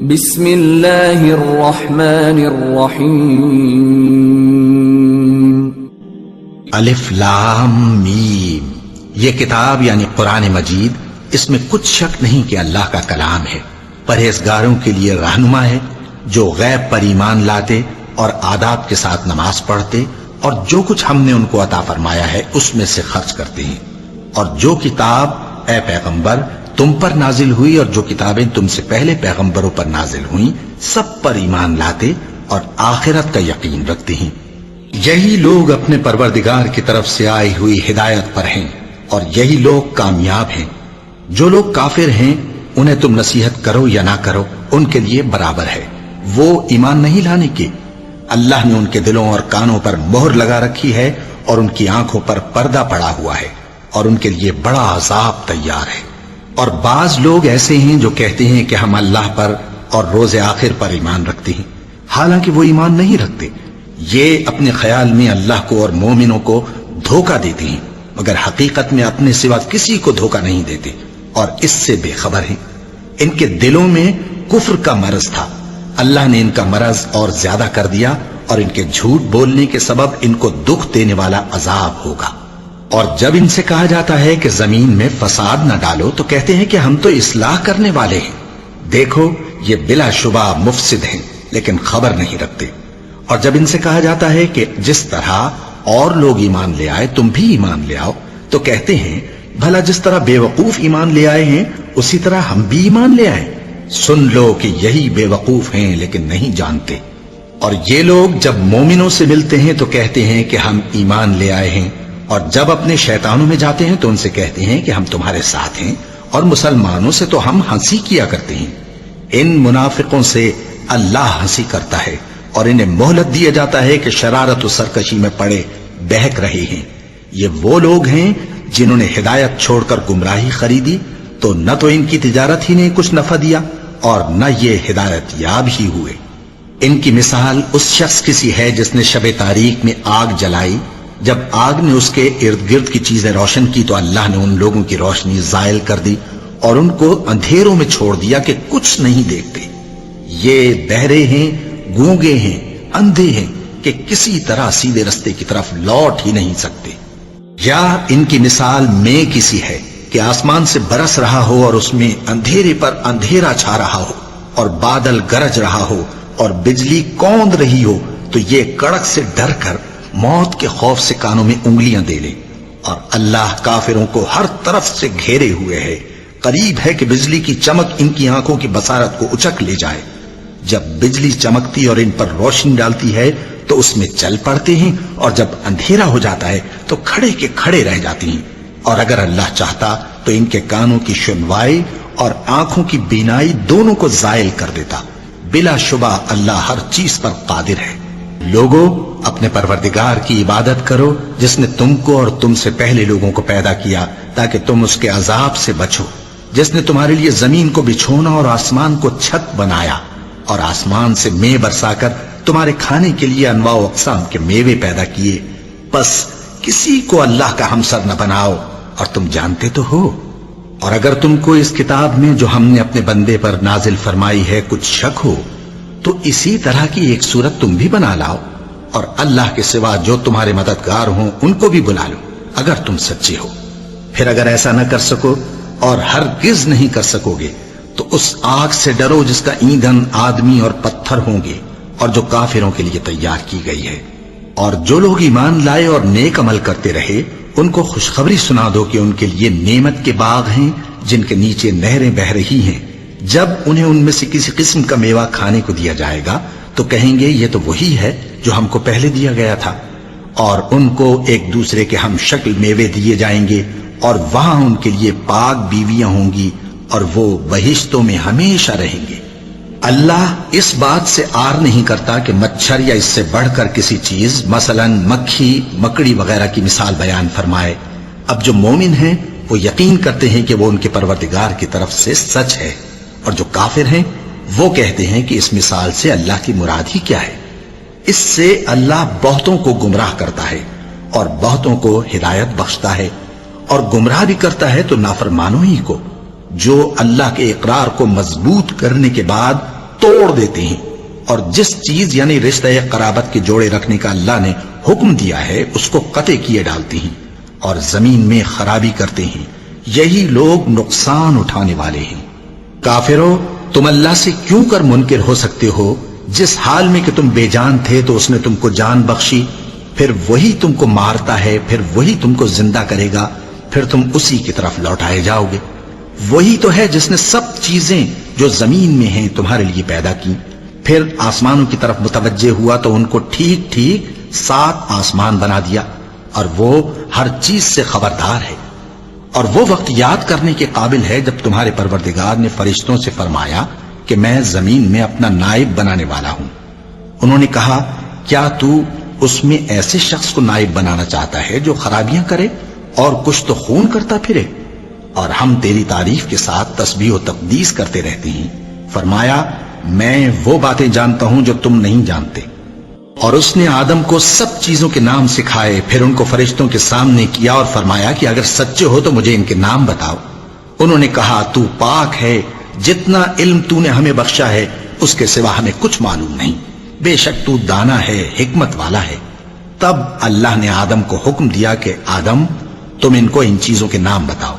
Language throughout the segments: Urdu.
بسم اللہ الرحمن الرحیم الف لام میم۔ یہ کتاب یعنی قرآن مجید، اس میں کچھ شک نہیں کہ اللہ کا کلام ہے، پرہیزگاروں کے لیے رہنما ہے، جو غیب پر ایمان لاتے اور آداب کے ساتھ نماز پڑھتے اور جو کچھ ہم نے ان کو عطا فرمایا ہے اس میں سے خرچ کرتے ہیں، اور جو کتاب اے پیغمبر تم پر نازل ہوئی اور جو کتابیں تم سے پہلے پیغمبروں پر نازل ہوئیں سب پر ایمان لاتے اور آخرت کا یقین رکھتے ہیں۔ یہی لوگ اپنے پروردگار کی طرف سے آئی ہوئی ہدایت پر ہیں اور یہی لوگ کامیاب ہیں۔ جو لوگ کافر ہیں انہیں تم نصیحت کرو یا نہ کرو ان کے لیے برابر ہے، وہ ایمان نہیں لانے کے۔ اللہ نے ان کے دلوں اور کانوں پر مہر لگا رکھی ہے اور ان کی آنکھوں پر پردہ پڑا ہوا ہے اور ان کے لیے بڑا عذاب تیار ہے۔ اور بعض لوگ ایسے ہیں جو کہتے ہیں کہ ہم اللہ پر اور روز آخر پر ایمان رکھتے ہیں، حالانکہ وہ ایمان نہیں رکھتے۔ یہ اپنے خیال میں اللہ کو اور مومنوں کو دھوکہ دیتے ہیں، مگر حقیقت میں اپنے سوا کسی کو دھوکہ نہیں دیتے اور اس سے بے خبر ہیں۔ ان کے دلوں میں کفر کا مرض تھا، اللہ نے ان کا مرض اور زیادہ کر دیا اور ان کے جھوٹ بولنے کے سبب ان کو دکھ دینے والا عذاب ہوگا۔ اور جب ان سے کہا جاتا ہے کہ زمین میں فساد نہ ڈالو تو کہتے ہیں کہ ہم تو اصلاح کرنے والے ہیں۔ دیکھو یہ بلا شبہ مفسد ہیں لیکن خبر نہیں رکھتے۔ اور جب ان سے کہا جاتا ہے کہ جس طرح اور لوگ ایمان لے آئے تم بھی ایمان لے آؤ تو کہتے ہیں بھلا جس طرح بے وقوف ایمان لے آئے ہیں اسی طرح ہم بھی ایمان لے آئیں۔ سن لو کہ یہی بے وقوف ہیں لیکن نہیں جانتے۔ اور یہ لوگ جب مومنوں سے ملتے ہیں تو کہتے ہیں کہ ہم ایمان لے آئے ہیں، اور جب اپنے شیطانوں میں جاتے ہیں تو ان سے کہتے ہیں کہ ہم تمہارے ساتھ ہیں، اور مسلمانوں سے تو ہم ہنسی کیا کرتے ہیں۔ ان منافقوں سے اللہ ہنسی کرتا ہے اور انہیں مہلت دیا جاتا ہے کہ شرارت و سرکشی میں پڑے بہک رہے ہیں۔ یہ وہ لوگ ہیں جنہوں نے ہدایت چھوڑ کر گمراہی خریدی تو نہ تو ان کی تجارت ہی نے کچھ نفع دیا اور نہ یہ ہدایت یاب ہی ہوئے۔ ان کی مثال اس شخص کی سی ہے جس نے شب تاریک میں آگ جلائی، جب آگ نے اس کے ارد گرد کی چیزیں روشن کی تو اللہ نے ان لوگوں کی روشنی زائل کر دی اور ان کو اندھیروں میں چھوڑ دیا کہ کچھ نہیں دیکھتے۔ یہ بہرے ہیں، گونگے ہیں، اندھے ہیں کہ کسی طرح سیدھے رستے کی طرف لوٹ ہی نہیں سکتے۔ یا ان کی مثال میں کسی ہے کہ آسمان سے برس رہا ہو اور اس میں اندھیرے پر اندھیرا چھا رہا ہو اور بادل گرج رہا ہو اور بجلی کوند رہی ہو تو یہ کڑک سے ڈر کر موت کے خوف سے کانوں میں انگلیاں دے لے۔ اور اللہ کافروں کو ہر طرف سے گھیرے ہوئے ہے، قریب ہے کہ بجلی کی چمک ان کی آنکھوں کی بصارت کو اچک لے جائے۔ جب بجلی چمکتی اور ان پر روشنی ڈالتی ہے تو اس میں چل پڑتے ہیں، اور جب اندھیرا ہو جاتا ہے تو کھڑے کے کھڑے رہ جاتے ہیں۔ اور اگر اللہ چاہتا تو ان کے کانوں کی سنوائی اور آنکھوں کی بینائی دونوں کو زائل کر دیتا۔ بلا شبہ اللہ ہر چیز پر قادر ہے۔ لوگوں اپنے پروردگار کی عبادت کرو جس نے تم کو اور تم سے پہلے لوگوں کو پیدا کیا تاکہ تم اس کے عذاب سے بچو، جس نے تمہارے لیے زمین کو بچھونا اور آسمان کو چھت بنایا اور آسمان سے مے برسا کر تمہارے کھانے کے لیے انواع و اقسام کے میوے پیدا کیے۔ بس کسی کو اللہ کا ہمسر نہ بناؤ اور تم جانتے تو ہو۔ اور اگر تم کو اس کتاب میں جو ہم نے اپنے بندے پر نازل فرمائی ہے کچھ شک ہو تو اسی طرح کی ایک صورت تم بھی بنا لاؤ، اور اللہ کے سوا جو تمہارے مددگار ہوں ان کو بھی بلا لو اگر تم سچے ہو۔ پھر اگر ایسا نہ کر سکو اور ہرگز نہیں کر سکو گے تو اس آگ سے ڈرو جس کا ایندھن آدمی اور پتھر ہوں گے اور جو کافروں کے لیے تیار کی گئی ہے۔ اور جو لوگ ایمان لائے اور نیک عمل کرتے رہے ان کو خوشخبری سنا دو کہ ان کے لیے نعمت کے باغ ہیں جن کے نیچے نہریں بہ رہی ہیں۔ جب انہیں ان میں سے کسی قسم کا میوہ کھانے کو دیا جائے گا تو کہیں گے یہ تو وہی ہے جو ہم کو پہلے دیا گیا تھا، اور ان کو ایک دوسرے کے ہم شکل میوے دیے جائیں گے اور وہاں ان کے لیے پاک بیویاں ہوں گی اور وہ بہشتوں میں ہمیشہ رہیں گے۔ اللہ اس بات سے آر نہیں کرتا کہ مچھر یا اس سے بڑھ کر کسی چیز مثلا مکھی مکڑی وغیرہ کی مثال بیان فرمائے۔ اب جو مومن ہیں وہ یقین کرتے ہیں کہ وہ ان کے پروردگار کی طرف سے سچ ہے، اور جو کافر ہیں وہ کہتے ہیں کہ اس مثال سے اللہ کی مراد ہی کیا ہے۔ اس سے اللہ بہتوں کو گمراہ کرتا ہے اور بہتوں کو ہدایت بخشتا ہے، اور گمراہ بھی کرتا ہے تو نافرمانوں ہی کو، جو اللہ کے اقرار کو مضبوط کرنے کے بعد توڑ دیتے ہیں، اور جس چیز یعنی رشتہ قرابت کے جوڑے رکھنے کا اللہ نے حکم دیا ہے اس کو قطع کیے ڈالتے ہیں اور زمین میں خرابی کرتے ہیں۔ یہی لوگ نقصان اٹھانے والے ہیں۔ کافرو، تم اللہ سے کیوں کر منکر ہو سکتے ہو؟ جس حال میں کہ تم بے جان تھے تو اس نے تم کو جان بخشی، پھر وہی تم کو مارتا ہے، پھر وہی تم کو زندہ کرے گا، پھر تم اسی کی طرف لوٹائے جاؤ گے۔ وہی تو ہے جس نے سب چیزیں جو زمین میں ہیں تمہارے لیے پیدا کی، پھر آسمانوں کی طرف متوجہ ہوا تو ان کو ٹھیک ٹھیک 7 آسمان بنا دیا، اور وہ ہر چیز سے خبردار ہے۔ اور وہ وقت یاد کرنے کے قابل ہے جب تمہارے پروردگار نے فرشتوں سے فرمایا کہ میں زمین میں اپنا نائب بنانے والا ہوں۔ انہوں نے کہا، کیا تو اس میں ایسے شخص کو نائب بنانا چاہتا ہے جو خرابیاں کرے اور کچھ تو خون کرتا پھرے؟ اور ہم تیری تعریف کے ساتھ تسبیح و تقدیس کرتے رہتے ہیں۔ فرمایا، میں وہ باتیں جانتا ہوں جو تم نہیں جانتے۔ اور اس نے آدم کو سب چیزوں کے نام سکھائے، پھر ان کو فرشتوں کے سامنے کیا اور فرمایا کہ اگر سچے ہو تو مجھے ان کے نام بتاؤ۔ انہوں نے کہا، تو پاک ہے، جتنا علم تو نے ہمیں بخشا ہے اس کے سوا ہمیں کچھ معلوم نہیں، بے شک تو دانا ہے، حکمت والا ہے۔ تب اللہ نے آدم کو حکم دیا کہ آدم، تم ان کو ان چیزوں کے نام بتاؤ۔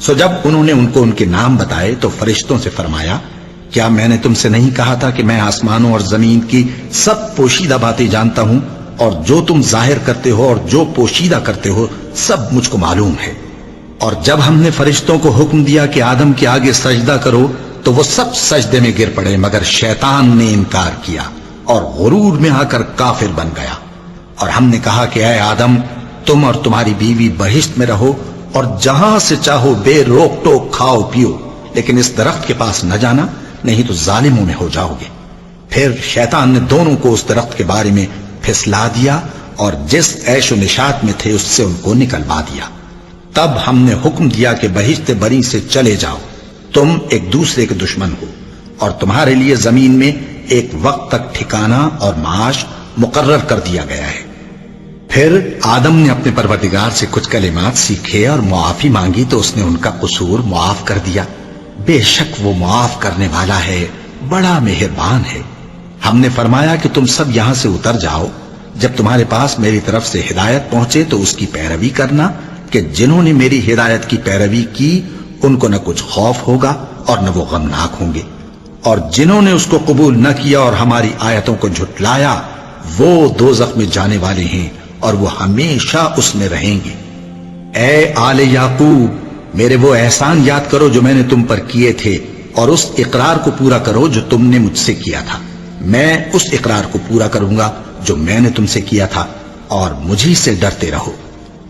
سو جب انہوں نے ان کو ان کے نام بتائے تو فرشتوں سے فرمایا، کیا میں نے تم سے نہیں کہا تھا کہ میں آسمانوں اور زمین کی سب پوشیدہ باتیں جانتا ہوں، اور جو تم ظاہر کرتے ہو اور جو پوشیدہ کرتے ہو سب مجھ کو معلوم ہے۔ اور جب ہم نے فرشتوں کو حکم دیا کہ آدم کے آگے سجدہ کرو تو وہ سب سجدے میں گر پڑے، مگر شیطان نے انکار کیا اور غرور میں آ کر کافر بن گیا۔ اور ہم نے کہا کہ اے آدم، تم اور تمہاری بیوی بہشت میں رہو اور جہاں سے چاہو بے روک ٹوک کھاؤ پیو، لیکن اس درخت کے پاس نہ جانا، نہیں تو ظالموں میں ہو جاؤ گے۔ پھر شیطان نے دونوں کو اس درخت کے بارے میں پھسلا دیا اور جس عیش و نشاط میں تھے اس سے ان کو نکلوا دیا۔ تب ہم نے حکم دیا کہ بہشت بری سے چلے جاؤ، تم ایک دوسرے کے دشمن ہو، اور تمہارے لیے زمین میں ایک وقت تک ٹھکانہ اور معاش مقرر کر دیا گیا ہے۔ پھر آدم نے اپنے پروردگار سے کچھ کلمات سیکھے اور معافی مانگی تو اس نے ان کا قصور معاف کر دیا۔ بے شک وہ معاف کرنے والا ہے، بڑا مہربان ہے۔ ہم نے فرمایا کہ تم سب یہاں سے اتر جاؤ، جب تمہارے پاس میری طرف سے ہدایت پہنچے تو اس کی پیروی کرنا، کہ جنہوں نے میری ہدایت کی پیروی کی ان کو نہ کچھ خوف ہوگا اور نہ وہ غمناک ہوں گے، اور جنہوں نے اس کو قبول نہ کیا اور ہماری آیتوں کو جھٹلایا وہ دوزخ میں جانے والے ہیں اور وہ ہمیشہ اس میں رہیں گے۔ اے آل یعقوب، میرے وہ احسان یاد کرو جو میں نے تم پر کیے تھے، اور اس اقرار کو پورا کرو جو تم نے مجھ سے کیا تھا۔ میں اس اقرار کو پورا کروں گا جو میں نے تم سے کیا تھا، اور مجھی سے ڈرتے رہو۔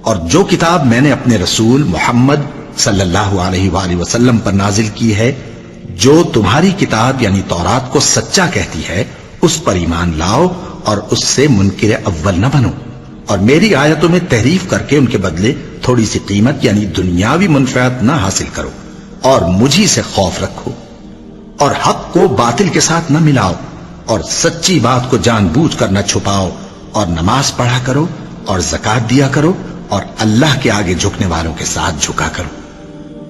اور جو کتاب میں نے اپنے رسول محمد صلی اللہ علیہ وآلہ وسلم پر نازل کی ہے، جو تمہاری کتاب یعنی تورات کو سچا کہتی ہے، اس پر ایمان لاؤ اور اس سے منکر اول نہ بنو، اور میری آیتوں میں تحریف کر کے ان کے بدلے تھوڑی سی قیمت یعنی دنیاوی منفعت نہ حاصل کرو، اور مجھی سے خوف رکھو، اور حق کو باطل کے ساتھ نہ ملاؤ، اور سچی بات کو جان بوجھ کر نہ چھپاؤ، اور نماز پڑھا کرو اور زکوٰۃ دیا کرو، اور اللہ کے آگے جھکنے والوں کے ساتھ جھکا کرو۔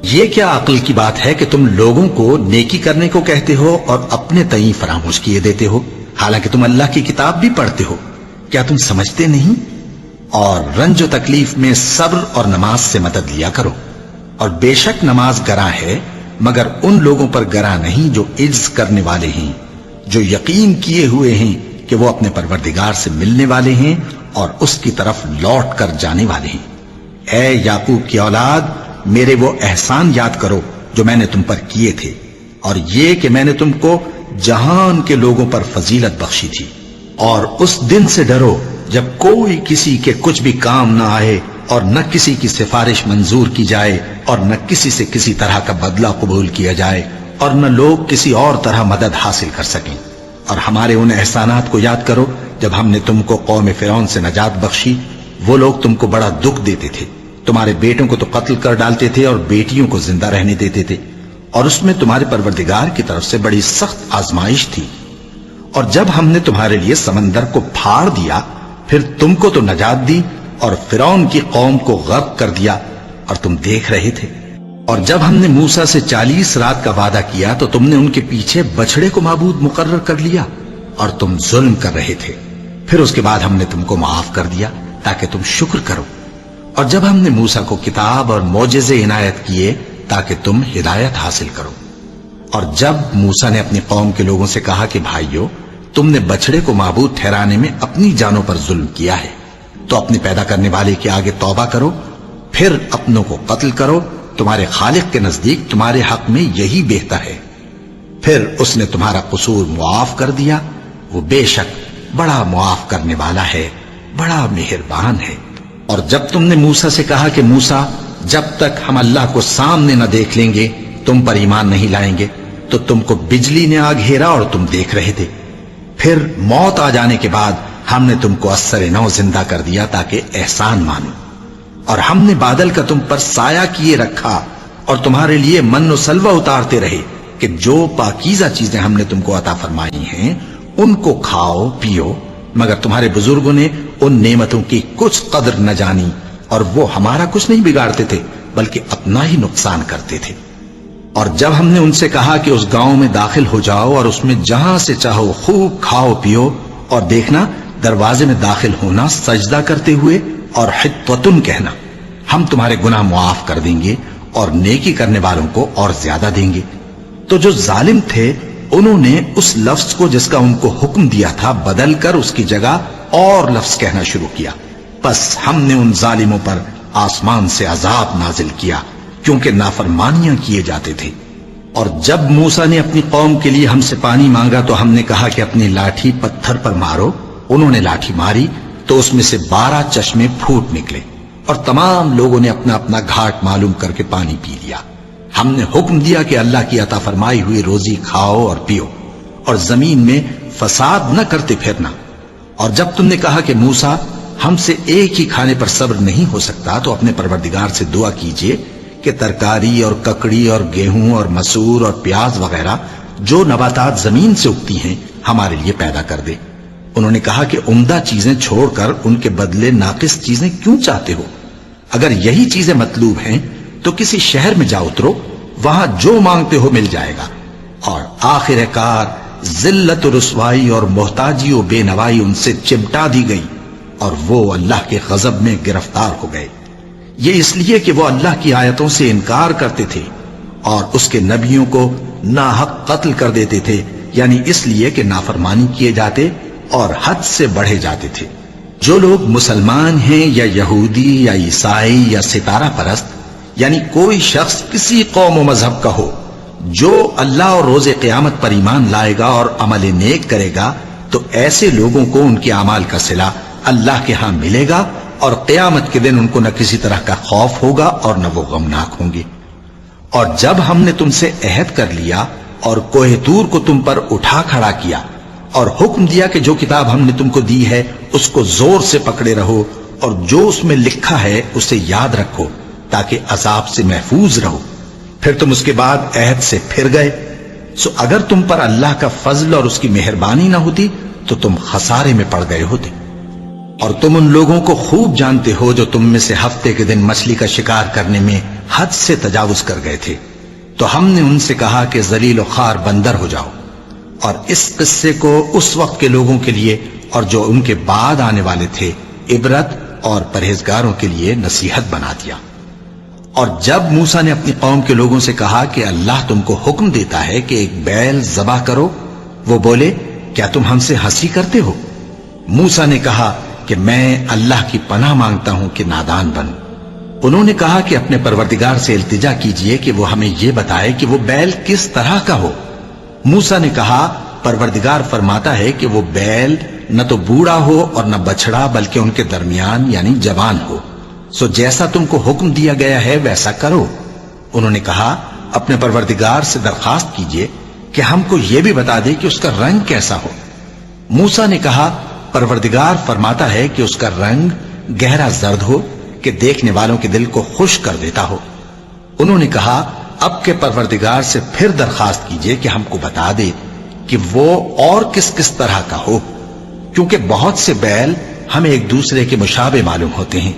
یہ کیا عقل کی بات ہے کہ تم لوگوں کو نیکی کرنے کو کہتے ہو اور اپنے تئیں فراموش کیے دیتے ہو، حالانکہ تم اللہ کی کتاب بھی پڑھتے ہو؟ کیا تم سمجھتے نہیں؟ اور رنج و تکلیف میں صبر اور نماز سے مدد لیا کرو، اور بے شک نماز گراں ہے، مگر ان لوگوں پر گراں نہیں جو عجز کرنے والے ہیں، جو یقین کیے ہوئے ہیں کہ وہ اپنے پروردگار سے ملنے والے ہیں اور اس کی طرف لوٹ کر جانے والے ہیں۔ اے یعقوب کی اولاد، میرے وہ احسان یاد کرو جو میں نے تم پر کیے تھے، اور یہ کہ میں نے تم کو جہان کے لوگوں پر فضیلت بخشی تھی۔ اور اس دن سے ڈرو جب کوئی کسی کے کچھ بھی کام نہ آئے، اور نہ کسی کی سفارش منظور کی جائے، اور نہ کسی سے کسی طرح کا بدلہ قبول کیا جائے، اور نہ لوگ کسی اور طرح مدد حاصل کر سکیں۔ اور ہمارے ان احسانات کو یاد کرو جب ہم نے تم کو قوم فرعون سے نجات بخشی۔ وہ لوگ تم کو بڑا دکھ دیتے تھے، تمہارے بیٹوں کو تو قتل کر ڈالتے تھے اور بیٹیوں کو زندہ رہنے دیتے تھے، اور اس میں تمہارے پروردگار کی طرف سے بڑی سخت آزمائش تھی۔ اور جب ہم نے تمہارے لیے سمندر کو پھاڑ دیا، پھر تم کو تو نجات دی اور فرعون کی قوم کو غرق کر دیا، اور تم دیکھ رہے تھے۔ اور جب ہم نے موسیٰ سے 40 رات کا وعدہ کیا تو تم نے ان کے پیچھے بچڑے کو معبود مقرر کر لیا اور تم ظلم کر رہے تھے. پھر اس کے بعد ہم نے تم کو معاف کر دیا تاکہ تم شکر کرو. اور جب ہم نے موسیٰ کو کتاب اور معجزے عنایت کیے تاکہ تم ہدایت حاصل کرو. اور جب موسیٰ نے اپنی قوم کے لوگوں سے کہا کہ بھائیو، تم نے بچڑے کو معبود ٹھہرانے میں اپنی جانوں پر ظلم کیا ہے، تو اپنے پیدا کرنے والے کے آگے توبہ کرو، پھر اپنوں کو قتل کرو. تمہارے خالق کے نزدیک تمہارے حق میں یہی بہتر ہے. پھر اس نے تمہارا قصور معاف کر دیا. وہ بے شک بڑا معاف کرنے والا ہے، بڑا مہربان ہے. اور جب تم نے موسیٰ سے کہا کہ موسیٰ، جب تک ہم اللہ کو سامنے نہ دیکھ لیں گے تم پر ایمان نہیں لائیں گے، تو تم کو بجلی نے آ گھیرا اور تم دیکھ رہے تھے. پھر موت آ جانے کے بعد ہم نے تم کو اثر نو زندہ کر دیا تاکہ احسان مانو. اور ہم نے بادل کا تم پر سایہ کیے رکھا اور تمہارے لیے من و سلوہ اتارتے رہے کہ جو پاکیزہ چیزیں ہم نے تم کو عطا فرمائی ہیں ان کو کھاؤ پیو، مگر تمہارے بزرگوں نے ان نعمتوں کی کچھ قدر نہ جانی اور وہ ہمارا کچھ نہیں بگاڑتے تھے بلکہ اپنا ہی نقصان کرتے تھے. اور جب ہم نے ان سے کہا کہ اس گاؤں میں داخل ہو جاؤ اور اس میں جہاں سے چاہو خوب کھاؤ پیو، اور دیکھنا دروازے میں داخل ہونا سجدہ کرتے ہوئے اور حطوتن کہنا، ہم تمہارے گناہ معاف کر دیں گے اور نیکی کرنے والوں کو اور زیادہ دیں گے. تو جو ظالم تھے انہوں نے اس لفظ کو جس کا ان کو حکم دیا تھا بدل کر اس کی جگہ اور لفظ کہنا شروع کیا. بس ہم نے ان ظالموں پر آسمان سے عذاب نازل کیا کیونکہ نافرمانیاں کیے جاتے تھے. اور جب موسیٰ نے اپنی قوم کے لیے ہم سے پانی مانگا تو ہم نے کہا کہ اپنی لاٹھی پتھر پر مارو. انہوں نے لاٹھی ماری تو اس میں سے 12 چشمے پھوٹ نکلے اور تمام لوگوں نے اپنا اپنا گھاٹ معلوم کر کے پانی پی لیا. ہم نے حکم دیا کہ اللہ کی عطا فرمائی ہوئی روزی کھاؤ اور پیو اور زمین میں فساد نہ کرتے پھرنا. اور جب تم نے کہا کہ موسیٰ ہم سے ایک ہی کھانے پر صبر نہیں ہو سکتا تو اپنے پروردگار سے دعا کیجئے کہ ترکاری اور ککڑی اور گیہوں اور مسور اور پیاز وغیرہ جو نباتات زمین سے اگتی ہیں ہمارے لیے پیدا کر دے. انہوں نے کہا کہ عمدہ چیزیں چھوڑ کر ان کے بدلے ناقص چیزیں کیوں چاہتے ہو؟ اگر یہی چیزیں مطلوب ہیں تو کسی شہر میں جا اترو، وہاں جو مانگتے ہو مل جائے گا. اور آخر کار ذلت و رسوائی اور محتاجی و بے نوائی ان سے چمٹا دی گئی اور وہ اللہ کے غضب میں گرفتار ہو گئے. یہ اس لیے کہ وہ اللہ کی آیتوں سے انکار کرتے تھے اور اس کے نبیوں کو ناحق قتل کر دیتے تھے، یعنی اس لیے کہ نافرمانی کیے جاتے اور حد سے بڑھے جاتے تھے. جو لوگ مسلمان ہیں یا یہودی یا عیسائی یا ستارہ پرست، یعنی کوئی شخص کسی قوم و مذہب کا ہو، جو اللہ اور روز قیامت پر ایمان لائے گا اور عمل نیک کرے گا تو ایسے لوگوں کو ان کے اعمال کا صلہ اللہ کے ہاں ملے گا اور قیامت کے دن ان کو نہ کسی طرح کا خوف ہوگا اور نہ وہ غمناک ہوں گے. اور جب ہم نے تم سے عہد کر لیا اور کوہ طور کو تم پر اٹھا کھڑا کیا اور حکم دیا کہ جو کتاب ہم نے تم کو دی ہے اس کو زور سے پکڑے رہو اور جو اس میں لکھا ہے اسے یاد رکھو تاکہ عذاب سے محفوظ رہو، پھر تم اس کے بعد عہد سے پھر گئے، سو اگر تم پر اللہ کا فضل اور اس کی مہربانی نہ ہوتی تو تم خسارے میں پڑ گئے ہوتے. اور تم ان لوگوں کو خوب جانتے ہو جو تم میں سے ہفتے کے دن مچھلی کا شکار کرنے میں حد سے تجاوز کر گئے تھے، تو ہم نے ان سے کہا کہ ذلیل و خوار بندر ہو جاؤ. اور اس قصے کو اس وقت کے لوگوں کے لیے اور جو ان کے بعد آنے والے تھے عبرت اور پرہیزگاروں کے لیے نصیحت بنا دیا. اور جب موسیٰ نے اپنی قوم کے لوگوں سے کہا کہ اللہ تم کو حکم دیتا ہے کہ ایک بیل ذبح کرو، وہ بولے کیا تم ہم سے ہنسی کرتے ہو؟ موسیٰ نے کہا کہ میں اللہ کی پناہ مانگتا ہوں کہ نادان بنوں. انہوں نے کہا کہ اپنے پروردگار سے التجا کیجئے کہ وہ ہمیں یہ بتائے کہ وہ بیل کس طرح کا ہو. موسیٰ نے کہا پروردگار فرماتا ہے کہ وہ بیل نہ تو بوڑھا ہو اور نہ بچڑا بلکہ ان کے درمیان یعنی جوان ہو، سو جیسا تم کو حکم دیا گیا ہے ویسا کرو. انہوں نے کہا اپنے پروردگار سے درخواست کیجئے کہ ہم کو یہ بھی بتا دے کہ اس کا رنگ کیسا ہو. موسیٰ نے کہا پروردگار فرماتا ہے کہ اس کا رنگ گہرا زرد ہو کہ دیکھنے والوں کے دل کو خوش کر دیتا ہو. انہوں نے کہا اب کے پروردگار سے پھر درخواست کیجئے کہ ہم کو بتا دے کہ وہ اور کس کس طرح کا ہو، کیونکہ بہت سے بیل ہمیں ایک دوسرے کے مشابہ معلوم ہوتے ہیں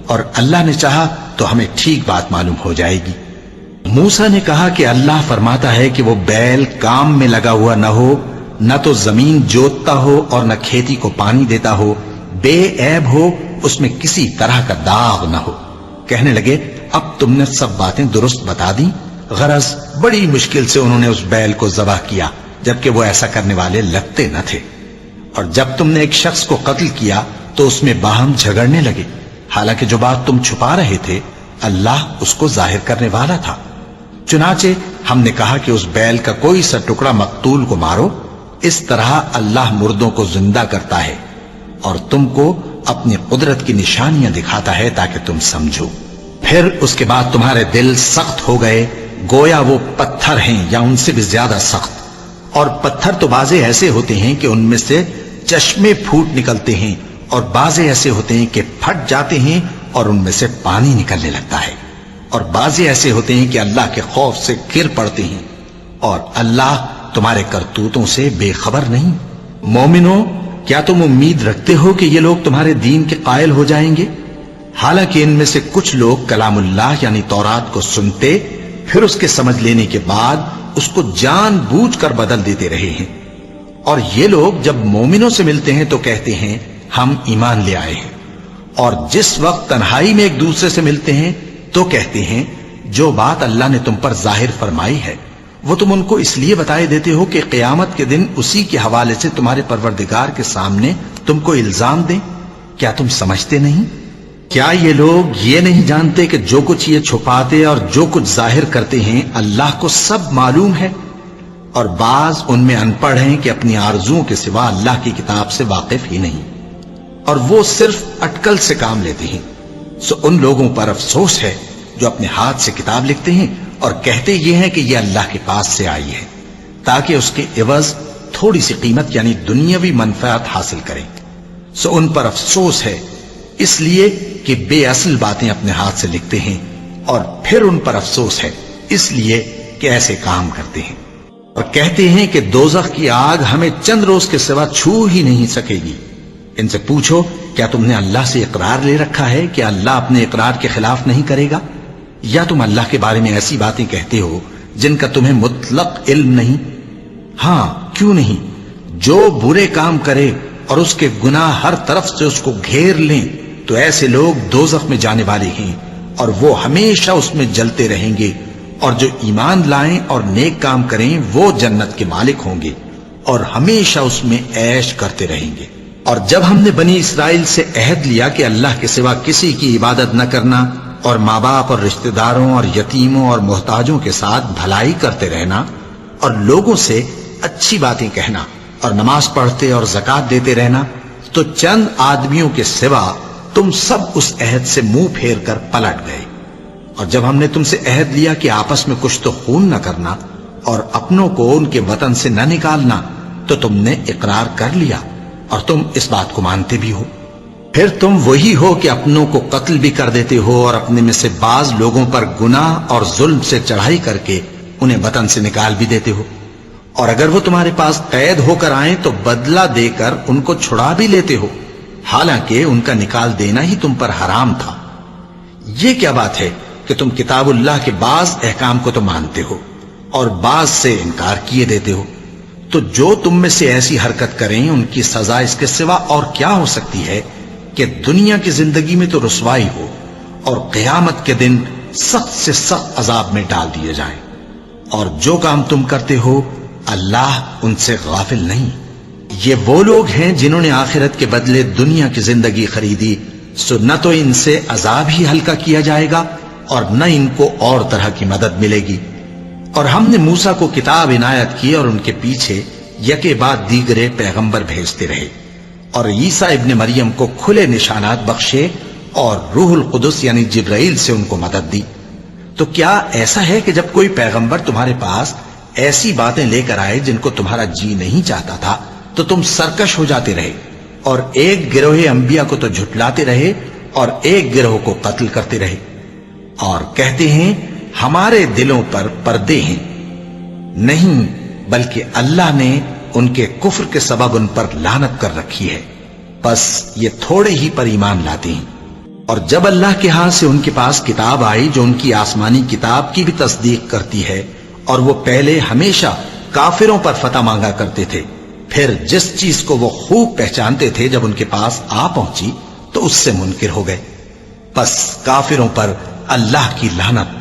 اور اللہ نے چاہا تو ہمیں ٹھیک بات معلوم ہو جائے گی. موسیٰ نے کہا کہ اللہ فرماتا ہے کہ وہ بیل کام میں لگا ہوا نہ ہو، نہ تو زمین جوتتا ہو اور نہ کھیتی کو پانی دیتا ہو، بے عیب ہو، اس میں کسی طرح کا داغ نہ ہو۔ کہنے لگے اب تم نے سب باتیں درست بتا دی۔ غرض بڑی مشکل سے انہوں نے اس بیل کو ذبح کیا، جبکہ وہ ایسا کرنے والے لگتے نہ تھے۔ اور جب تم نے ایک شخص کو قتل کیا تو اس میں باہم جھگڑنے لگے، حالانکہ جو بات تم چھپا رہے تھے اللہ اس کو ظاہر کرنے والا تھا۔ چنانچہ ہم نے کہا کہ اس بیل کا کوئی سا ٹکڑا مقتول کو مارو، اس طرح اللہ مردوں کو زندہ کرتا ہے اور تم کو اپنی قدرت کی نشانیاں دکھاتا ہے تاکہ تم سمجھو۔ پھر اس کے بعد تمہارے دل سخت ہو گئے، گویا وہ پتھر ہیں یا ان سے بھی زیادہ سخت۔ اور پتھر تو بعضے ایسے ہوتے ہیں کہ ان میں سے چشمے پھوٹ نکلتے ہیں، اور بعضے ایسے ہوتے ہیں کہ پھٹ جاتے ہیں اور ان میں سے پانی نکلنے لگتا ہے، اور بعضے ایسے ہوتے ہیں کہ اللہ کے خوف سے گر پڑتے ہیں، اور اللہ تمہارے کرتوتوں سے بے خبر نہیں۔ مومنو، کیا تم امید رکھتے ہو کہ یہ لوگ تمہارے دین کے قائل ہو جائیں گے؟ حالانکہ ان میں سے کچھ لوگ کلام اللہ یعنی تورات کو سنتے، پھر اس کے سمجھ لینے کے بعد اس کو جان بوجھ کر بدل دیتے رہے ہیں، اور یہ لوگ جب مومنوں سے ملتے ہیں تو کہتے ہیں ہم ایمان لے آئے ہیں، اور جس وقت تنہائی میں ایک دوسرے سے ملتے ہیں تو کہتے ہیں جو بات اللہ نے تم پر ظاہر فرمائی ہے وہ تم ان کو اس لیے بتائے دیتے ہو کہ قیامت کے دن اسی کے حوالے سے تمہارے پروردگار کے سامنے تم کو الزام دیں۔ کیا تم سمجھتے نہیں؟ کیا یہ لوگ یہ نہیں جانتے کہ جو کچھ یہ چھپاتے اور جو کچھ ظاہر کرتے ہیں اللہ کو سب معلوم ہے؟ اور بعض ان میں ان پڑھ ہیں کہ اپنی آرزوؤں کے سوا اللہ کی کتاب سے واقف ہی نہیں، اور وہ صرف اٹکل سے کام لیتے ہیں۔ سو ان لوگوں پر افسوس ہے جو اپنے ہاتھ سے کتاب لکھتے ہیں اور کہتے یہ ہیں کہ یہ اللہ کے پاس سے آئی ہے، تاکہ اس کے عوض تھوڑی سی قیمت یعنی دنیاوی منفعت حاصل کریں۔ سو ان پر افسوس ہے اس لیے کہ بے اصل باتیں اپنے ہاتھ سے لکھتے ہیں، اور پھر ان پر افسوس ہے اس لیے کہ ایسے کام کرتے ہیں، اور کہتے ہیں کہ دوزخ کی آگ ہمیں چند روز کے سوا چھو ہی نہیں سکے گی۔ ان سے پوچھو کیا تم نے اللہ سے اقرار لے رکھا ہے کہ اللہ اپنے اقرار کے خلاف نہیں کرے گا؟ یا تم اللہ کے بارے میں ایسی باتیں کہتے ہو جن کا تمہیں مطلق علم نہیں؟ ہاں کیوں نہیں، جو برے کام کرے اور اس کے گناہ ہر طرف سے اس کو گھیر لیں تو ایسے لوگ دوزخ میں جانے والے ہیں، اور وہ ہمیشہ اس میں جلتے رہیں گے، اور جو ایمان لائیں اور نیک کام کریں وہ جنت کے مالک ہوں گے اور ہمیشہ اس میں عیش کرتے رہیں گے۔ اور جب ہم نے بنی اسرائیل سے عہد لیا کہ اللہ کے سوا کسی کی عبادت نہ کرنا، اور ماں باپ اور رشتہ داروں اور یتیموں اور محتاجوں کے ساتھ بھلائی کرتے رہنا، اور لوگوں سے اچھی باتیں کہنا، اور نماز پڑھتے اور زکوٰۃ دیتے رہنا، تو چند آدمیوں کے سوا تم سب اس عہد سے منہ پھیر کر پلٹ گئے۔ اور جب ہم نے تم سے عہد لیا کہ آپس میں کچھ تو خون نہ کرنا اور اپنوں کو ان کے وطن سے نہ نکالنا، تو تم نے اقرار کر لیا اور تم اس بات کو مانتے بھی ہو۔ پھر تم وہی ہو کہ اپنوں کو قتل بھی کر دیتے ہو، اور اپنے میں سے بعض لوگوں پر گناہ اور ظلم سے چڑھائی کر کے انہیں وطن سے نکال بھی دیتے ہو، اور اگر وہ تمہارے پاس قید ہو کر آئیں تو بدلہ دے کر ان کو چھڑا بھی لیتے ہو، حالانکہ ان کا نکال دینا ہی تم پر حرام تھا۔ یہ کیا بات ہے کہ تم کتاب اللہ کے بعض احکام کو تو مانتے ہو اور بعض سے انکار کیے دیتے ہو؟ تو جو تم میں سے ایسی حرکت کریں ان کی سزا اس کے سوا اور کیا ہو سکتی ہے کہ دنیا کی زندگی میں تو رسوائی ہو اور قیامت کے دن سخت سے سخت عذاب میں ڈال دیے جائیں۔ اور جو کام تم کرتے ہو اللہ ان سے غافل نہیں۔ یہ وہ لوگ ہیں جنہوں نے آخرت کے بدلے دنیا کی زندگی خریدی، سو نہ تو ان سے عذاب ہی ہلکا کیا جائے گا اور نہ ان کو اور طرح کی مدد ملے گی۔ اور ہم نے موسیٰ کو کتاب عنایت کی اور ان کے پیچھے یکے بعد دیگرے پیغمبر بھیجتے رہے، اور عیسیٰ ابن مریم کو کھلے نشانات بخشے اور روح القدس یعنی جبرائیل سے ان کو مدد دی۔ تو کیا ایسا ہے کہ جب کوئی پیغمبر تمہارے پاس ایسی باتیں لے کر آئے جن کو تمہارا جی نہیں چاہتا تھا تو تم سرکش ہو جاتے رہے، اور ایک گروہ انبیاء کو تو جھٹلاتے رہے اور ایک گروہ کو قتل کرتے رہے، اور کہتے ہیں ہمارے دلوں پر پردے ہیں؟ نہیں، بلکہ اللہ نے ان کے کفر کے سبب ان پر لعنت کر رکھی ہے، بس یہ تھوڑے ہی پر ایمان لاتے ہیں۔ اور جب اللہ کے ہاں سے ان کے پاس کتاب آئی جو ان کی آسمانی کتاب کی بھی تصدیق کرتی ہے، اور وہ پہلے ہمیشہ کافروں پر فتح مانگا کرتے تھے، پھر جس چیز کو وہ خوب پہچانتے تھے جب ان کے پاس آ پہنچی تو اس سے منکر ہو گئے، پس کافروں پر اللہ کی لعنت۔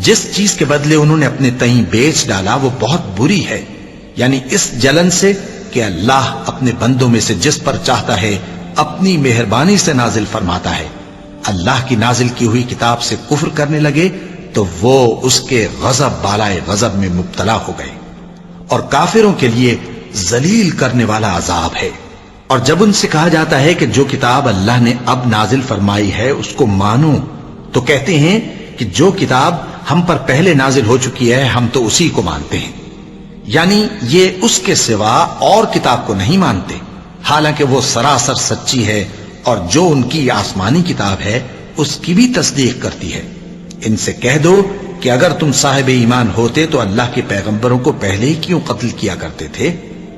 جس چیز کے بدلے انہوں نے اپنے تئیں بیچ ڈالا وہ بہت بری ہے، یعنی اس جلن سے کہ اللہ اپنے بندوں میں سے جس پر چاہتا ہے اپنی مہربانی سے نازل فرماتا ہے۔ اللہ کی نازل کی ہوئی کتاب سے کفر کرنے لگے تو وہ اس کے غضب بالائے غضب میں مبتلا ہو گئے، اور کافروں کے لیے ذلیل کرنے والا عذاب ہے۔ اور جب ان سے کہا جاتا ہے کہ جو کتاب اللہ نے اب نازل فرمائی ہے اس کو مانو، تو کہتے ہیں کہ جو کتاب ہم پر پہلے نازل ہو چکی ہے ہم تو اسی کو مانتے ہیں، یعنی یہ اس کے سوا اور کتاب کو نہیں مانتے، حالانکہ وہ سراسر سچی ہے، اور جو ان کی آسمانی کتاب ہے اس کی بھی تصدیق کرتی ہے۔ ان سے کہہ دو کہ اگر تم صاحب ایمان ہوتے تو اللہ کے پیغمبروں کو پہلے ہی کیوں قتل کیا کرتے تھے؟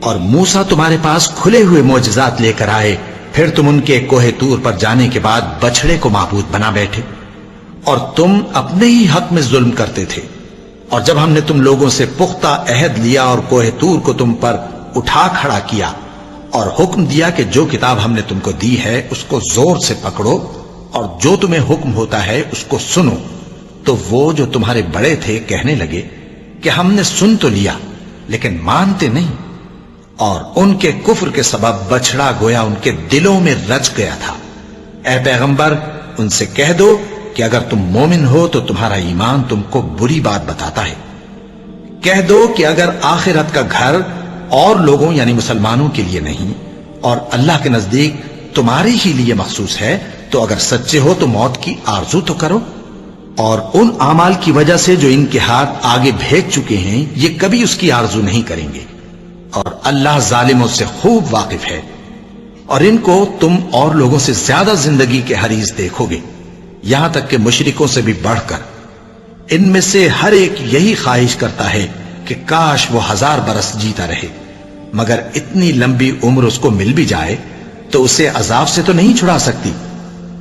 اور موسیٰ تمہارے پاس کھلے ہوئے معجزات لے کر آئے، پھر تم ان کے کوہ طور پر جانے کے بعد بچڑے کو معبود بنا بیٹھے، اور تم اپنے ہی حق میں ظلم کرتے تھے۔ اور جب ہم نے تم لوگوں سے پختہ عہد لیا اور کوہ طور کو تم پر اٹھا کھڑا کیا اور حکم دیا کہ جو کتاب ہم نے تم کو دی ہے اس کو زور سے پکڑو اور جو تمہیں حکم ہوتا ہے اس کو سنو، تو وہ جو تمہارے بڑے تھے کہنے لگے کہ ہم نے سن تو لیا لیکن مانتے نہیں، اور ان کے کفر کے سبب بچڑا گویا ان کے دلوں میں رچ گیا تھا۔ اے پیغمبر ان سے کہہ دو کہ اگر تم مومن ہو تو تمہارا ایمان تم کو بری بات بتاتا ہے۔ کہہ دو کہ اگر آخرت کا گھر اور لوگوں یعنی مسلمانوں کے لیے نہیں اور اللہ کے نزدیک تمہاری ہی لیے مخصوص ہے تو اگر سچے ہو تو موت کی آرزو تو کرو، اور ان اعمال کی وجہ سے جو ان کے ہاتھ آگے بھیج چکے ہیں یہ کبھی اس کی آرزو نہیں کریں گے، اور اللہ ظالموں سے خوب واقف ہے۔ اور ان کو تم اور لوگوں سے زیادہ زندگی کے حریص دیکھو گے، یہاں تک کہ مشرکوں سے بھی بڑھ کر۔ ان میں سے ہر ایک یہی خواہش کرتا ہے کہ کاش وہ 1000 برس جیتا رہے، مگر اتنی لمبی عمر اس کو مل بھی جائے تو اسے عذاب سے تو نہیں چھڑا سکتی،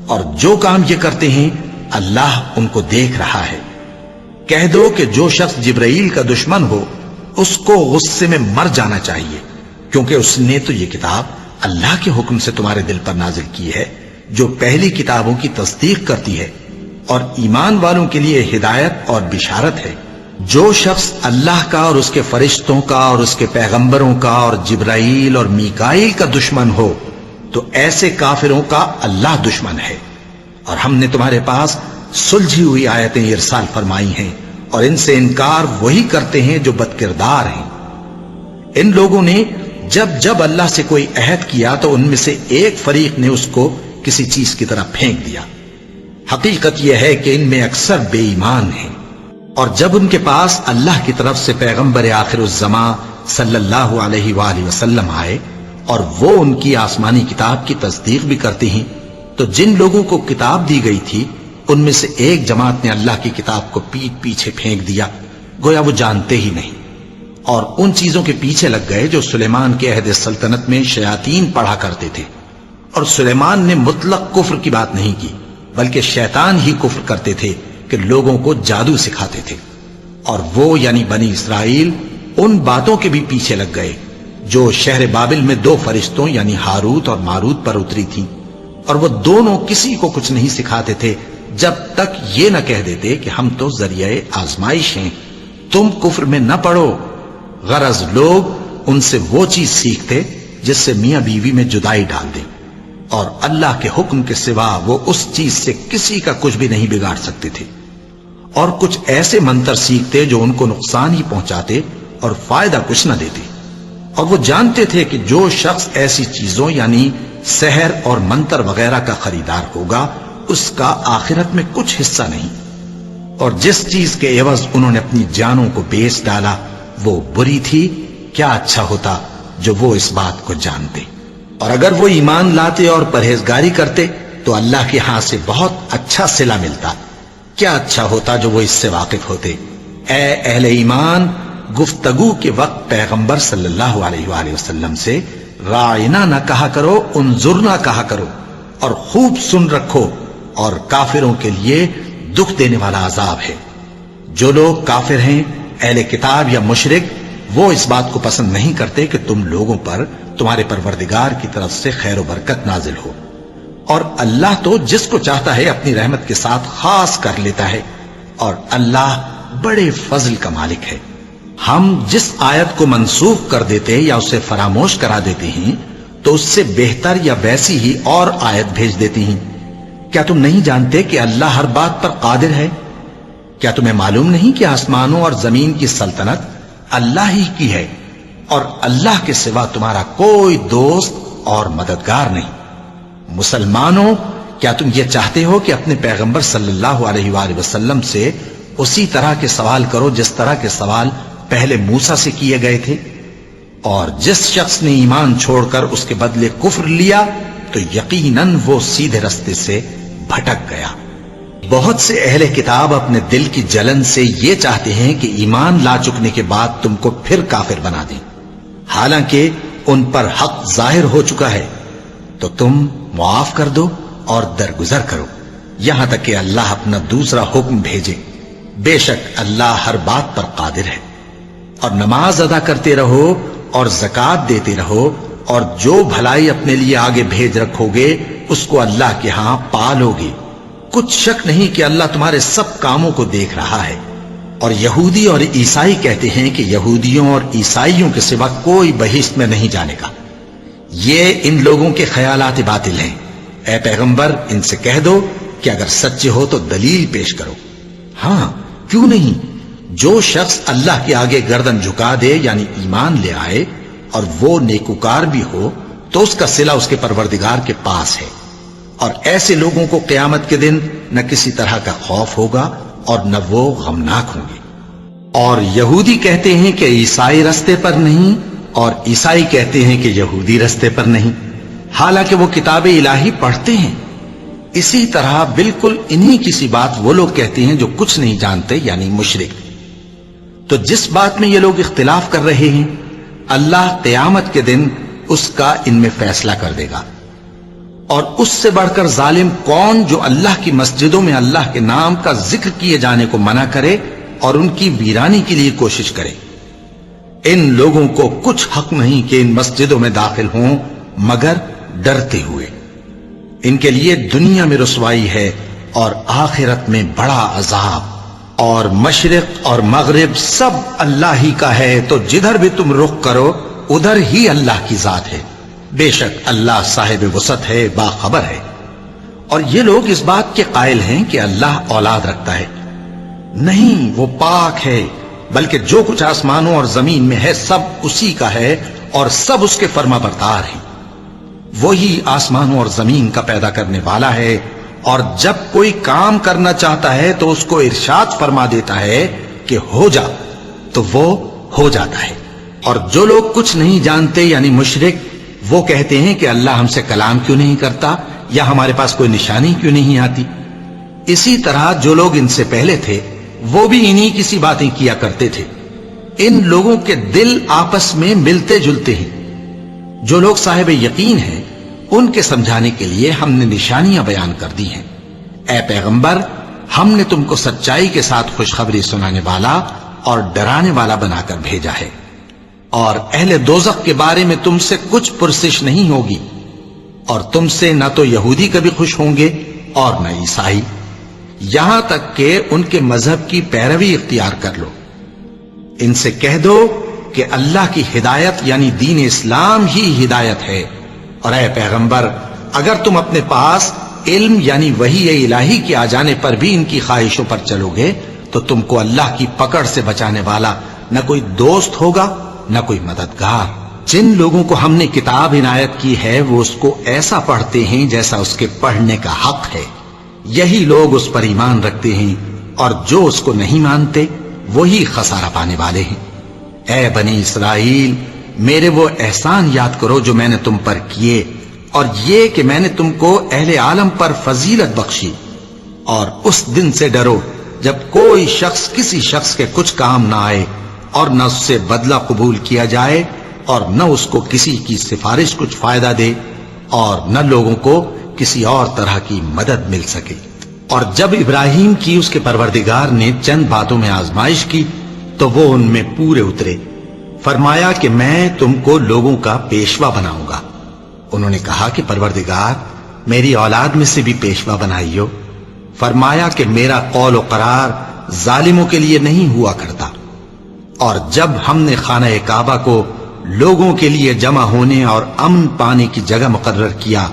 اور جو کام یہ کرتے ہیں اللہ ان کو دیکھ رہا ہے۔ کہہ دو کہ جو شخص جبرائیل کا دشمن ہو اس کو غصے میں مر جانا چاہیے، کیونکہ اس نے تو یہ کتاب اللہ کے حکم سے تمہارے دل پر نازل کی ہے جو پہلی کتابوں کی تصدیق کرتی ہے، اور ایمان والوں کے لیے ہدایت اور بشارت ہے۔ جو شخص اللہ کا اور اس کے فرشتوں کا اور اس کے پیغمبروں کا اور جبرائیل اور میکائیل کا دشمن ہو تو ایسے کافروں کا اللہ دشمن ہے۔ اور ہم نے تمہارے پاس سلجھی ہوئی آیتیں ارسال فرمائی ہیں، اور ان سے انکار وہی کرتے ہیں جو بد کردار ہیں۔ ان لوگوں نے جب جب اللہ سے کوئی عہد کیا تو ان میں سے ایک فریق نے اس کو کسی چیز کی طرح پھینک دیا۔ حقیقت یہ ہے کہ ان میں اکثر بے ایمان ہیں، اور جب ان کے پاس اللہ کی طرف سے پیغمبر آخر الزمان صلی اللہ علیہ وآلہ وسلم آئے اور وہ ان کی آسمانی کتاب کی تصدیق بھی کرتے ہیں، تو جن لوگوں کو کتاب دی گئی تھی ان میں سے ایک جماعت نے اللہ کی کتاب کو پیٹ پیچھے پھینک دیا، گویا وہ جانتے ہی نہیں، اور ان چیزوں کے پیچھے لگ گئے جو سلیمان کے عہد سلطنت میں شیاطین پڑھا کرتے تھے۔ اور سلیمان نے مطلق کفر کی بات نہیں کی، بلکہ شیطان ہی کفر کرتے تھے کہ لوگوں کو جادو سکھاتے تھے، اور وہ یعنی بنی اسرائیل ان باتوں کے بھی پیچھے لگ گئے جو شہر بابل میں 2 فرشتوں یعنی ہاروت اور ماروت پر اتری تھی، اور وہ دونوں کسی کو کچھ نہیں سکھاتے تھے جب تک یہ نہ کہہ دیتے کہ ہم تو ذریعہ آزمائش ہیں، تم کفر میں نہ پڑو۔ غرض لوگ ان سے وہ چیز سیکھتے جس سے میاں بیوی میں جدائی ڈال دیں، اور اللہ کے حکم کے سوا وہ اس چیز سے کسی کا کچھ بھی نہیں بگاڑ سکتے تھے، اور کچھ ایسے منتر سیکھتے جو ان کو نقصان ہی پہنچاتے اور فائدہ کچھ نہ دیتے، اور وہ جانتے تھے کہ جو شخص ایسی چیزوں یعنی سحر اور منتر وغیرہ کا خریدار ہوگا اس کا آخرت میں کچھ حصہ نہیں، اور جس چیز کے عوض انہوں نے اپنی جانوں کو بیچ ڈالا وہ بری تھی، کیا اچھا ہوتا جو وہ اس بات کو جانتے۔ اور اگر وہ ایمان لاتے اور پرہیزگاری کرتے تو اللہ کے ہاں سے بہت اچھا صلہ ملتا، کیا اچھا ہوتا جو وہ اس سے واقف ہوتے۔ اے اہل ایمان، گفتگو کے وقت پیغمبر صلی اللہ علیہ وآلہ وسلم سے راعنا نہ کہا کرو، انظرنا کہا کرو، اور خوب سن رکھو اور کافروں کے لیے دکھ دینے والا عذاب ہے۔ جو لوگ کافر ہیں، اہل کتاب یا مشرک، وہ اس بات کو پسند نہیں کرتے کہ تم لوگوں پر تمہارے پروردگار کی طرف سے خیر و برکت نازل ہو، اور اللہ تو جس کو چاہتا ہے اپنی رحمت کے ساتھ خاص کر لیتا ہے، اور اللہ بڑے فضل کا مالک ہے۔ ہم جس آیت کو منسوخ کر دیتے یا اسے فراموش کرا دیتے ہیں تو اس سے بہتر یا ویسی ہی اور آیت بھیج دیتی ہیں۔ کیا تم نہیں جانتے کہ اللہ ہر بات پر قادر ہے؟ کیا تمہیں معلوم نہیں کہ آسمانوں اور زمین کی سلطنت اللہ ہی کی ہے، اور اللہ کے سوا تمہارا کوئی دوست اور مددگار نہیں؟ مسلمانوں، کیا تم یہ چاہتے ہو کہ اپنے پیغمبر صلی اللہ علیہ وآلہ وسلم سے اسی طرح کے سوال کرو جس طرح کے سوال پہلے موسیٰ سے کیے گئے تھے؟ اور جس شخص نے ایمان چھوڑ کر اس کے بدلے کفر لیا تو یقیناً وہ سیدھے رستے سے بھٹک گیا۔ بہت سے اہل کتاب اپنے دل کی جلن سے یہ چاہتے ہیں کہ ایمان لا چکنے کے بعد تم کو پھر کافر بنا دیں، حالانکہ ان پر حق ظاہر ہو چکا ہے۔ تو تم معاف کر دو اور درگزر کرو یہاں تک کہ اللہ اپنا دوسرا حکم بھیجے۔ بے شک اللہ ہر بات پر قادر ہے۔ اور نماز ادا کرتے رہو اور زکوٰۃ دیتے رہو، اور جو بھلائی اپنے لیے آگے بھیج رکھو گے اس کو اللہ کے ہاں پالو گے۔ کچھ شک نہیں کہ اللہ تمہارے سب کاموں کو دیکھ رہا ہے۔ اور یہودی اور عیسائی کہتے ہیں کہ یہودیوں اور عیسائیوں کے سوا کوئی بہشت میں نہیں جانے گا۔ یہ ان لوگوں کے خیالات باطل ہیں۔ اے پیغمبر، ان سے کہہ دو کہ اگر سچے ہو تو دلیل پیش کرو۔ ہاں، کیوں نہیں؟ جو شخص اللہ کے آگے گردن جھکا دے یعنی ایمان لے آئے اور وہ نیکوکار بھی ہو تو اس کا صلہ اس کے پروردگار کے پاس ہے، اور ایسے لوگوں کو قیامت کے دن نہ کسی طرح کا خوف ہوگا اور نہ وہ غمناک ہوں گے۔ اور یہودی کہتے ہیں کہ عیسائی رستے پر نہیں، اور عیسائی کہتے ہیں کہ یہودی رستے پر نہیں، حالانکہ وہ کتاب الہی پڑھتے ہیں۔ اسی طرح بالکل انہی کسی بات وہ لوگ کہتے ہیں جو کچھ نہیں جانتے یعنی مشرک۔ تو جس بات میں یہ لوگ اختلاف کر رہے ہیں اللہ قیامت کے دن اس کا ان میں فیصلہ کر دے گا۔ اور اس سے بڑھ کر ظالم کون جو اللہ کی مسجدوں میں اللہ کے نام کا ذکر کیے جانے کو منع کرے اور ان کی ویرانی کے لیے کوشش کرے۔ ان لوگوں کو کچھ حق نہیں کہ ان مسجدوں میں داخل ہوں مگر ڈرتے ہوئے۔ ان کے لیے دنیا میں رسوائی ہے اور آخرت میں بڑا عذاب۔ اور مشرق اور مغرب سب اللہ ہی کا ہے، تو جدھر بھی تم رخ کرو ادھر ہی اللہ کی ذات ہے۔ بے شک اللہ صاحب وسعت ہے، باخبر ہے۔ اور یہ لوگ اس بات کے قائل ہیں کہ اللہ اولاد رکھتا ہے۔ نہیں، وہ پاک ہے، بلکہ جو کچھ آسمانوں اور زمین میں ہے سب اسی کا ہے اور سب اس کے فرما بردار ہیں۔ وہی آسمانوں اور زمین کا پیدا کرنے والا ہے، اور جب کوئی کام کرنا چاہتا ہے تو اس کو ارشاد فرما دیتا ہے کہ ہو جا، تو وہ ہو جاتا ہے۔ اور جو لوگ کچھ نہیں جانتے یعنی مشرک، وہ کہتے ہیں کہ اللہ ہم سے کلام کیوں نہیں کرتا، یا ہمارے پاس کوئی نشانی کیوں نہیں آتی۔ اسی طرح جو لوگ ان سے پہلے تھے وہ بھی انہی کسی باتیں کیا کرتے تھے۔ ان لوگوں کے دل آپس میں ملتے جلتے ہیں۔ جو لوگ صاحب یقین ہیں ان کے سمجھانے کے لیے ہم نے نشانیاں بیان کر دی ہیں۔ اے پیغمبر، ہم نے تم کو سچائی کے ساتھ خوشخبری سنانے والا اور ڈرانے والا بنا کر بھیجا ہے۔ اور اہل دوزخ کے بارے میں تم سے کچھ پرسش نہیں ہوگی، اور تم سے نہ تو یہودی کبھی خوش ہوں گے اور نہ عیسائی، یہاں تک کہ ان کے مذہب کی پیروی اختیار کر لو۔ ان سے کہہ دو کہ اللہ کی ہدایت یعنی دین اسلام ہی ہدایت ہے، اور اے پیغمبر، اگر تم اپنے پاس علم یعنی وحی الہی کے آ جانے پر بھی ان کی خواہشوں پر چلو گے تو تم کو اللہ کی پکڑ سے بچانے والا نہ کوئی دوست ہوگا نہ کوئی مددگار۔ جن لوگوں کو ہم نے کتاب عنایت کی ہے وہ اس کو ایسا پڑھتے ہیں جیسا اس کے پڑھنے کا حق ہے، یہی لوگ اس پر ایمان رکھتے ہیں، اور جو اس کو نہیں مانتے وہی خسارہ پانے والے ہیں۔ اے بنی اسرائیل، میرے وہ احسان یاد کرو جو میں نے تم پر کیے، اور یہ کہ میں نے تم کو اہل عالم پر فضیلت بخشی، اور اس دن سے ڈرو جب کوئی شخص کسی شخص کے کچھ کام نہ آئے اور نہ اس سے بدلہ قبول کیا جائے اور نہ اس کو کسی کی سفارش کچھ فائدہ دے، اور نہ لوگوں کو کسی اور طرح کی مدد مل سکے۔ اور جب ابراہیم کی اس کے پروردگار نے چند باتوں میں آزمائش کی تو وہ ان میں پورے اترے۔ فرمایا کہ میں تم کو لوگوں کا پیشوا بناؤں گا۔ انہوں نے کہا کہ پروردگار میری اولاد میں سے بھی پیشوا بنائیو۔ فرمایا کہ میرا قول و قرار ظالموں کے لیے نہیں ہوا کرتا۔ اور جب ہم نے خانہ کعبہ کو لوگوں کے لیے جمع ہونے اور امن پانے کی جگہ مقرر کیا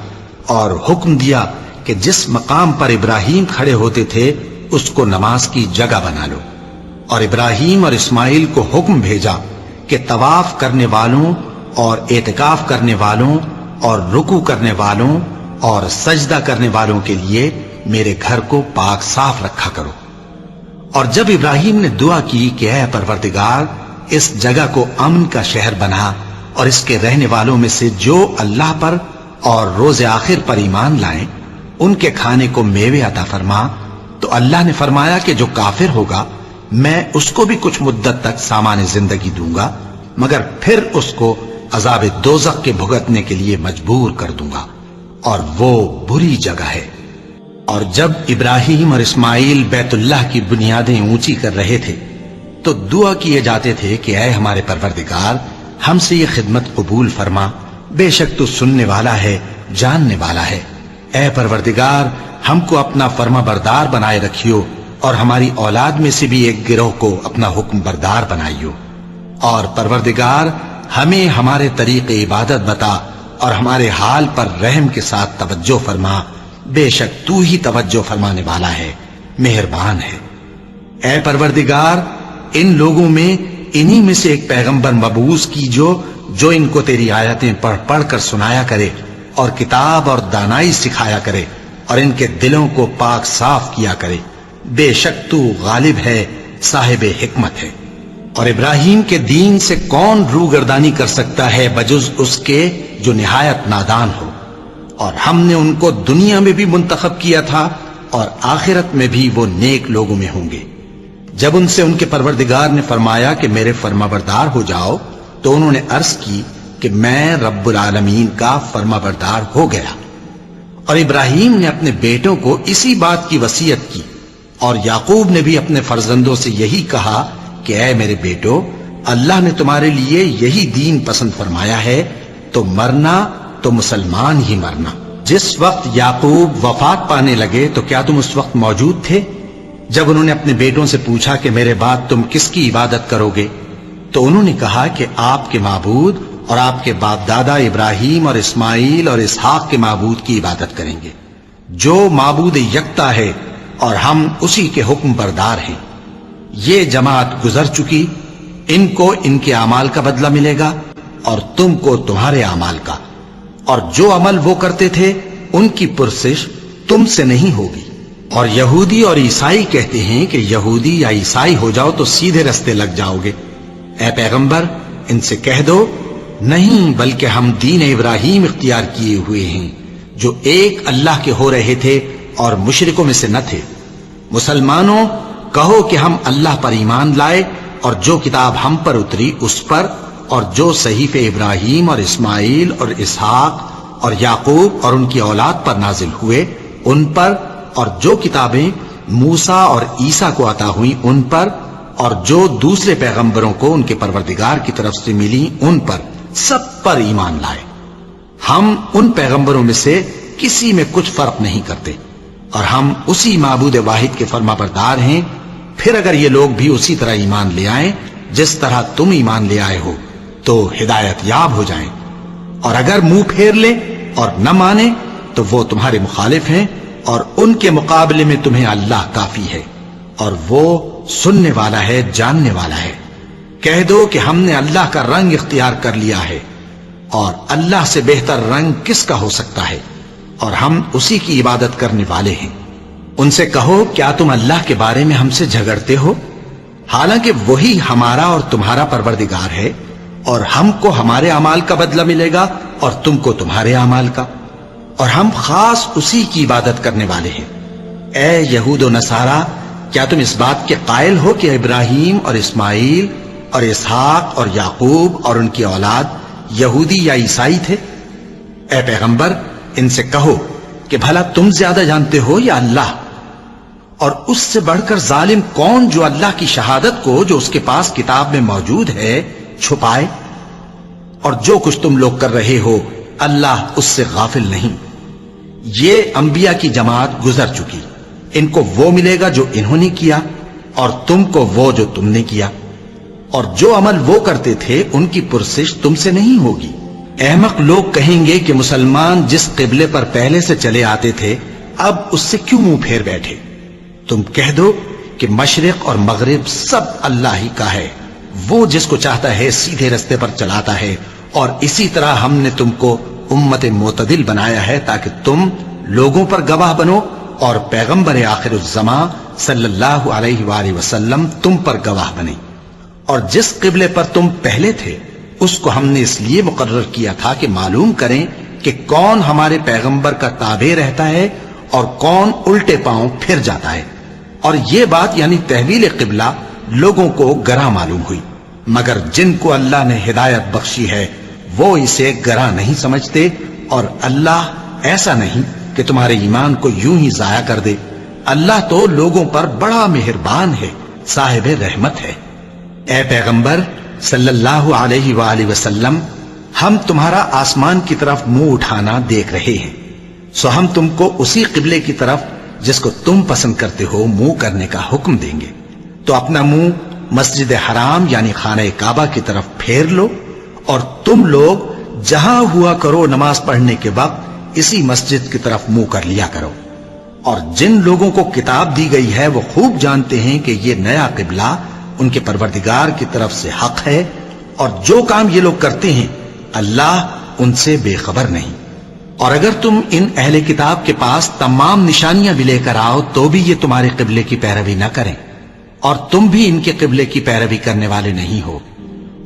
اور حکم دیا کہ جس مقام پر ابراہیم کھڑے ہوتے تھے اس کو نماز کی جگہ بنا لو، اور ابراہیم اور اسماعیل کو حکم بھیجا کہ طواف کرنے والوں اور اعتکاف کرنے والوں اور رکوع کرنے والوں اور سجدہ کرنے والوں کے لیے میرے گھر کو پاک صاف رکھا کرو۔ اور جب ابراہیم نے دعا کی کہ اے پروردگار اس جگہ کو امن کا شہر بنا اور اس کے رہنے والوں میں سے جو اللہ پر اور روز آخر پر ایمان لائیں ان کے کھانے کو میوے عطا فرما، تو اللہ نے فرمایا کہ جو کافر ہوگا میں اس کو بھی کچھ مدت تک سامان زندگی دوں گا، مگر پھر اس کو عذاب دوزخ کے بھگتنے کے لیے مجبور کر دوں گا، اور وہ بری جگہ ہے۔ اور جب ابراہیم اور اسماعیل بیت اللہ کی بنیادیں اونچی کر رہے تھے تو دعا کیے جاتے تھے کہ اے ہمارے پروردگار ہم سے یہ خدمت قبول فرما، بے شک تو سننے والا ہے، جاننے والا ہے۔ اے پروردگار ہم کو اپنا فرما بردار بنائے رکھیو، اور ہماری اولاد میں سے بھی ایک گروہ کو اپنا حکم بردار بنائیو۔ اور پروردگار ہمیں ہمارے طریق عبادت بتا اور ہمارے حال پر رحم کے ساتھ توجہ فرما، بے شک تو ہی توجہ فرمانے والا ہے، مہربان ہے۔ اے پروردگار ان لوگوں میں انہی میں سے ایک پیغمبر مبعوث کیجو جو ان کو تیری آیتیں پڑھ پڑھ کر سنایا کرے اور کتاب اور دانائی سکھایا کرے اور ان کے دلوں کو پاک صاف کیا کرے، بے شک تو غالب ہے، صاحب حکمت ہے۔ اور ابراہیم کے دین سے کون روگردانی کر سکتا ہے بجز اس کے جو نہایت نادان ہو؟ اور ہم نے ان کو دنیا میں بھی منتخب کیا تھا اور آخرت میں بھی وہ نیک لوگوں میں ہوں گے۔ جب ان سے ان کے پروردگار نے فرمایا کہ میرے فرما بردار ہو جاؤ تو انہوں نے عرض کی کہ میں رب العالمین کا فرما بردار ہو گیا۔ اور ابراہیم نے اپنے بیٹوں کو اسی بات کی وصیت کی، اور یعقوب نے بھی اپنے فرزندوں سے یہی کہا کہ اے میرے بیٹو، اللہ نے تمہارے لیے یہی دین پسند فرمایا ہے، تو مرنا تو مسلمان ہی مرنا۔ جس وقت یعقوب وفات پانے لگے تو کیا تم اس وقت موجود تھے جب انہوں نے اپنے بیٹوں سے پوچھا کہ میرے بعد تم کس کی عبادت کرو گے؟ تو انہوں نے کہا کہ آپ کے معبود اور آپ کے باپ دادا ابراہیم اور اسماعیل اور اسحاق کے معبود کی عبادت کریں گے، جو معبود یکتا ہے اور ہم اسی کے حکم بردار ہیں۔ یہ جماعت گزر چکی، ان کو ان کے اعمال کا بدلہ ملے گا اور تم کو تمہارے اعمال کا، اور جو عمل وہ کرتے تھے ان کی پرسش تم سے نہیں ہوگی۔ اور یہودی اور عیسائی کہتے ہیں کہ یہودی یا عیسائی ہو جاؤ تو سیدھے رستے لگ جاؤ گے۔ اے پیغمبر ان سے کہہ دو نہیں، بلکہ ہم دین ابراہیم اختیار کیے ہوئے ہیں جو ایک اللہ کے ہو رہے تھے اور مشرکوں میں سے نہ تھے۔ مسلمانوں کہو کہ ہم اللہ پر ایمان لائے اور جو کتاب ہم پر اتری اس پر، اور جو صحیفے ابراہیم اور اسماعیل اور اسحاق اور یعقوب اور ان کی اولاد پر نازل ہوئے ان پر، اور جو کتابیں موسیٰ اور عیسیٰ کو عطا ہوئیں ان پر، اور جو دوسرے پیغمبروں کو ان کے پروردگار کی طرف سے ملی ان پر، سب پر ایمان لائے۔ ہم ان پیغمبروں میں سے کسی میں کچھ فرق نہیں کرتے، اور ہم اسی معبود واحد کے فرما بردار ہیں۔ پھر اگر یہ لوگ بھی اسی طرح ایمان لے آئیں جس طرح تم ایمان لے آئے ہو تو ہدایت یاب ہو جائیں، اور اگر منہ پھیر لیں اور نہ مانے تو وہ تمہارے مخالف ہیں، اور ان کے مقابلے میں تمہیں اللہ کافی ہے، اور وہ سننے والا ہے، جاننے والا ہے۔ کہہ دو کہ ہم نے اللہ کا رنگ اختیار کر لیا ہے، اور اللہ سے بہتر رنگ کس کا ہو سکتا ہے، اور ہم اسی کی عبادت کرنے والے ہیں۔ ان سے کہو کیا تم اللہ کے بارے میں ہم سے جھگڑتے ہو، حالانکہ وہی ہمارا اور تمہارا پروردگار ہے، اور ہم کو ہمارے اعمال کا بدلہ ملے گا اور تم کو تمہارے اعمال کا، اور ہم خاص اسی کی عبادت کرنے والے ہیں۔ اے یہود و نصارا، کیا تم اس بات کے قائل ہو کہ ابراہیم اور اسماعیل اور اسحاق اور یعقوب اور ان کی اولاد یہودی یا عیسائی تھے؟ اے پیغمبر ان سے کہو کہ بھلا تم زیادہ جانتے ہو یا اللہ؟ اور اس سے بڑھ کر ظالم کون جو اللہ کی شہادت کو جو اس کے پاس کتاب میں موجود ہے چھپائے؟ اور جو کچھ تم لوگ کر رہے ہو اللہ اس سے غافل نہیں۔ یہ انبیاء کی جماعت گزر چکی، ان کو وہ ملے گا جو انہوں نے کیا، اور تم کو وہ جو تم نے کیا، اور جو عمل وہ کرتے تھے ان کی پرسش تم سے نہیں ہوگی۔ احمق لوگ کہیں گے کہ مسلمان جس قبلے پر پہلے سے چلے آتے تھے اب اس سے کیوں منہ پھیر بیٹھے؟ تم کہہ دو کہ مشرق اور مغرب سب اللہ ہی کا ہے، وہ جس کو چاہتا ہے سیدھے رستے پر چلاتا ہے، اور اسی طرح ہم نے تم کو امت معتدل بنایا ہے تاکہ تم لوگوں پر گواہ بنو، اور پیغمبر آخر الزماں صلی اللہ علیہ وآلہ وسلم تم پر گواہ بنے۔ اور جس قبلے پر تم پہلے تھے اس کو ہم نے اس لیے مقرر کیا تھا کہ معلوم کریں کہ کون ہمارے پیغمبر کا تابع رہتا ہے اور کون الٹے پاؤں پھر جاتا ہے۔ اور یہ بات یعنی تحویل قبلہ لوگوں کو گراں معلوم ہوئی، مگر جن کو اللہ نے ہدایت بخشی ہے وہ اسے گراں نہیں سمجھتے، اور اللہ ایسا نہیں کہ تمہارے ایمان کو یوں ہی ضائع کر دے۔ اللہ تو لوگوں پر بڑا مہربان ہے، صاحب رحمت ہے۔ اے پیغمبر صلی اللہ علیہ وآلہ وسلم، ہم تمہارا آسمان کی طرف منہ اٹھانا دیکھ رہے ہیں، سو ہم تم کو اسی قبلے کی طرف جس کو تم پسند کرتے ہو منہ کرنے کا حکم دیں گے۔ تو اپنا منہ مسجد حرام یعنی خانہ کعبہ کی طرف پھیر لو، اور تم لوگ جہاں ہوا کرو نماز پڑھنے کے وقت اسی مسجد کی طرف منہ کر لیا کرو۔ اور جن لوگوں کو کتاب دی گئی ہے وہ خوب جانتے ہیں کہ یہ نیا قبلہ ان کے پروردگار کی طرف سے حق ہے، اور جو کام یہ لوگ کرتے ہیں اللہ ان سے بے خبر نہیں۔ اور اگر تم ان اہل کتاب کے پاس تمام نشانیاں بھی لے کر آؤ تو بھی یہ تمہارے قبلے کی پیروی نہ کریں، اور تم بھی ان کے قبلے کی پیروی کرنے والے نہیں ہو،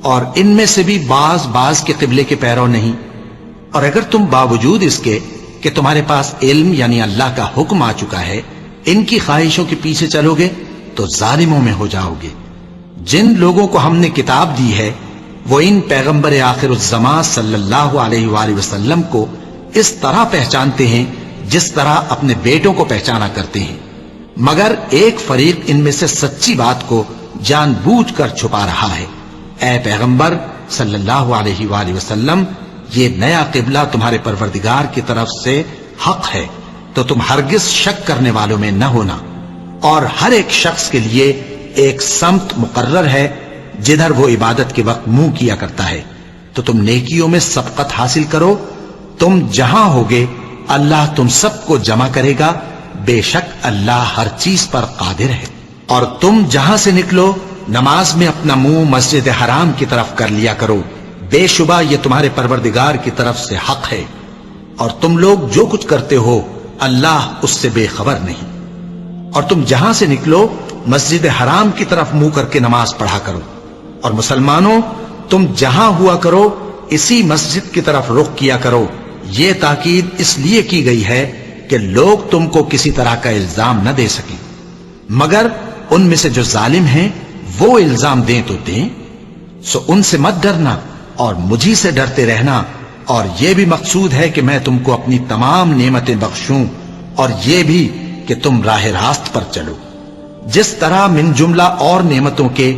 اور ان میں سے بھی بعض کے قبلے کے پیرو نہیں۔ اور اگر تم باوجود اس کے کہ تمہارے پاس علم یعنی اللہ کا حکم آ چکا ہے ان کی خواہشوں کے پیچھے چلو گے تو ظالموں میں ہو جاؤ گے۔ جن لوگوں کو ہم نے کتاب دی ہے وہ ان پیغمبر آخر الزماں صلی اللہ علیہ وآلہ وسلم کو اس طرح پہچانتے ہیں جس طرح اپنے بیٹوں کو پہچانا کرتے ہیں، مگر ایک فریق ان میں سے سچی بات کو جان بوجھ کر چھپا رہا ہے۔ اے پیغمبر صلی اللہ علیہ وآلہ وسلم، یہ نیا قبلہ تمہارے پروردگار کی طرف سے حق ہے، تو تم ہرگز شک کرنے والوں میں نہ ہونا، اور ہر ایک شخص کے لیے ایک سمت مقرر ہے جدھر وہ عبادت کے وقت منہ کیا کرتا ہے، تو تم نیکیوں میں سبقت حاصل کرو۔ تم جہاں ہوگے اللہ تم سب کو جمع کرے گا، بے شک اللہ ہر چیز پر قادر ہے۔ اور تم جہاں سے نکلو نماز میں اپنا منہ مسجد حرام کی طرف کر لیا کرو، بے شبہ یہ تمہارے پروردگار کی طرف سے حق ہے، اور تم لوگ جو کچھ کرتے ہو اللہ اس سے بے خبر نہیں۔ اور تم جہاں سے نکلو مسجد حرام کی طرف منہ کر کے نماز پڑھا کرو، اور مسلمانوں تم جہاں ہوا کرو اسی مسجد کی طرف رخ کیا کرو۔ یہ تاکید اس لیے کی گئی ہے کہ لوگ تم کو کسی طرح کا الزام نہ دے سکیں، مگر ان میں سے جو ظالم ہیں وہ الزام دیں تو دیں، سو ان سے مت ڈرنا اور مجھی سے ڈرتے رہنا، اور یہ بھی مقصود ہے کہ میں تم کو اپنی تمام نعمتیں بخشوں، اور یہ بھی کہ تم راہ راست پر چلو۔ جس طرح من جملہ اور نعمتوں کے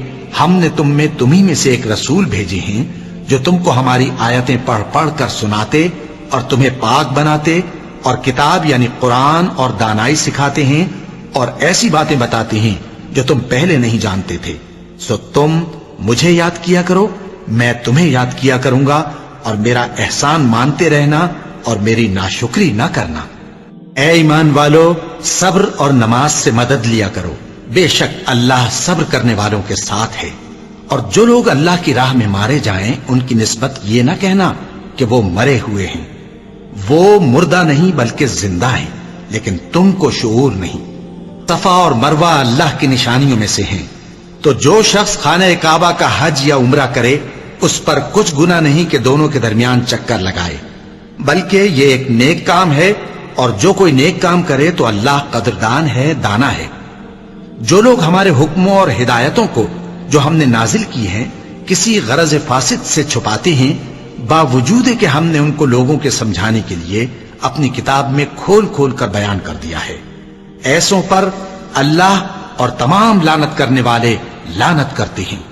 ہم نے تم میں تمہیں میں سے ایک رسول بھیجے ہیں جو تم کو ہماری آیتیں پڑھ پڑھ کر سناتے اور تمہیں پاک بناتے، اور کتاب یعنی قرآن اور دانائی سکھاتے ہیں، اور ایسی باتیں بتاتے ہیں جو تم پہلے نہیں جانتے تھے، سو تم مجھے یاد کیا کرو، میں تمہیں یاد کیا کروں گا، اور میرا احسان مانتے رہنا اور میری ناشکری نہ کرنا۔ اے ایمان والو، صبر اور نماز سے مدد لیا کرو، بے شک اللہ صبر کرنے والوں کے ساتھ ہے۔ اور جو لوگ اللہ کی راہ میں مارے جائیں ان کی نسبت یہ نہ کہنا کہ وہ مرے ہوئے ہیں، وہ مردہ نہیں بلکہ زندہ ہیں، لیکن تم کو شعور نہیں۔ صفا اور مروہ اللہ کی نشانیوں میں سے ہیں، تو جو شخص خانہ کعبہ کا حج یا عمرہ کرے اس پر کچھ گناہ نہیں کہ دونوں کے درمیان چکر لگائے، بلکہ یہ ایک نیک کام ہے، اور جو کوئی نیک کام کرے تو اللہ قدردان ہے، دانا ہے۔ جو لوگ ہمارے حکموں اور ہدایتوں کو جو ہم نے نازل کی ہیں کسی غرض فاسد سے چھپاتے ہیں، باوجود کہ ہم نے ان کو لوگوں کے سمجھانے کے لیے اپنی کتاب میں کھول کھول کر بیان کر دیا ہے۔ ایسوں پر اللہ اور تمام لعنت کرنے والے لعنت کرتے ہیں۔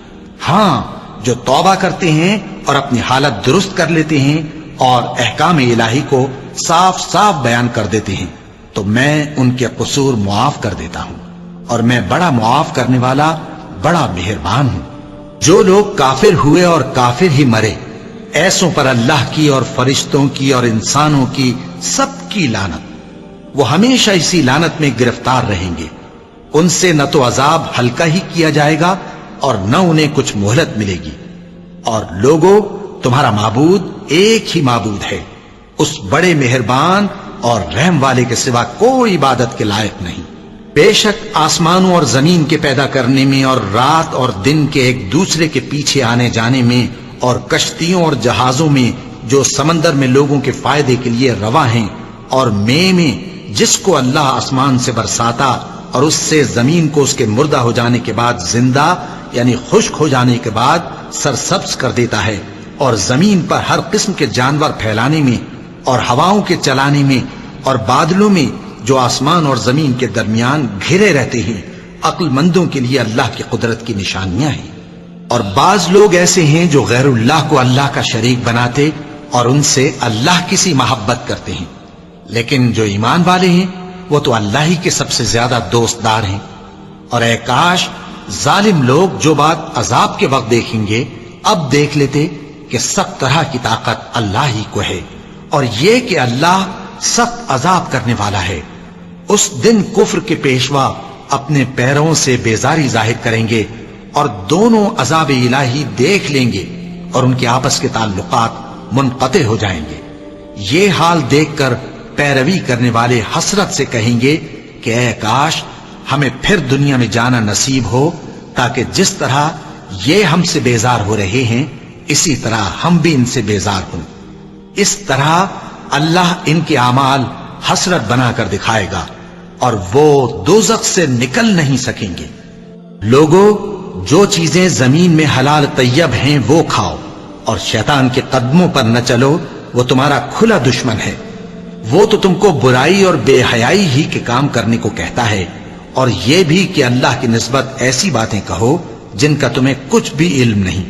ہاں، جو توبہ کرتے ہیں اور اپنی حالت درست کر لیتے ہیں اور احکام الہی کو صاف صاف بیان کر دیتے ہیں تو میں ان کے قصور معاف کر دیتا ہوں، اور میں بڑا معاف کرنے والا، بڑا مہربان ہوں۔ جو لوگ کافر ہوئے اور کافر ہی مرے، ایسوں پر اللہ کی اور فرشتوں کی اور انسانوں کی سب کی لعنت، وہ ہمیشہ اسی لعنت میں گرفتار رہیں گے۔ ان سے نہ تو عذاب ہلکا ہی کیا جائے گا اور نہ انہیں کچھ مہلت ملے گی۔ اور لوگوں، تمہارا معبود ایک ہی معبود ہے، اس بڑے مہربان اور رحم والے کے سوا کوئی عبادت کے لائق نہیں۔ بے شک آسمانوں اور زمین کے پیدا کرنے میں اور رات اور دن کے ایک دوسرے کے پیچھے آنے جانے میں اور کشتیوں اور جہازوں میں جو سمندر میں لوگوں کے فائدے کے لیے رواں ہیں، اور میں جس کو اللہ آسمان سے برساتا اور اس سے زمین کو اس کے مردہ ہو جانے کے بعد زندہ یعنی خشک ہو جانے کے بعد سرسبز کر دیتا ہے، اور زمین پر ہر قسم کے جانور پھیلانے میں اور ہواؤں کے چلانے میں اور بادلوں میں جو آسمان اور زمین کے درمیان گھرے رہتے ہیں، عقل مندوں کے لیے اللہ کی قدرت کی نشانیاں ہیں۔ اور بعض لوگ ایسے ہیں جو غیر اللہ کو اللہ کا شریک بناتے اور ان سے اللہ کی سی محبت کرتے ہیں، لیکن جو ایمان والے ہیں وہ تو اللہ ہی کے سب سے زیادہ دوست دار ہیں۔ اور اے کاش ظالم لوگ جو بات عذاب کے وقت دیکھیں گے اب دیکھ لیتے کہ سب طرح کی طاقت اللہ ہی کو ہے، اور یہ کہ اللہ سخت عذاب کرنے والا ہے۔ اس دن کفر کے پیشوا اپنے پیروں سے بیزاری ظاہر کریں گے اور دونوں عذاب الہی دیکھ لیں گے اور ان کے آپس کے تعلقات منقطع ہو جائیں گے۔ یہ حال دیکھ کر پیروی کرنے والے حسرت سے کہیں گے کہ اے کاش ہمیں پھر دنیا میں جانا نصیب ہو، تاکہ جس طرح یہ ہم سے بیزار ہو رہے ہیں اسی طرح ہم بھی ان سے بیزار ہوں۔ اس طرح اللہ ان کے اعمال حسرت بنا کر دکھائے گا اور وہ دوزخ سے نکل نہیں سکیں گے۔ لوگوں، جو چیزیں زمین میں حلال طیب ہیں وہ کھاؤ، اور شیطان کے قدموں پر نہ چلو، وہ تمہارا کھلا دشمن ہے۔ وہ تو تم کو برائی اور بے حیائی ہی کے کام کرنے کو کہتا ہے، اور یہ بھی کہ اللہ کی نسبت ایسی باتیں کہو جن کا تمہیں کچھ بھی علم نہیں۔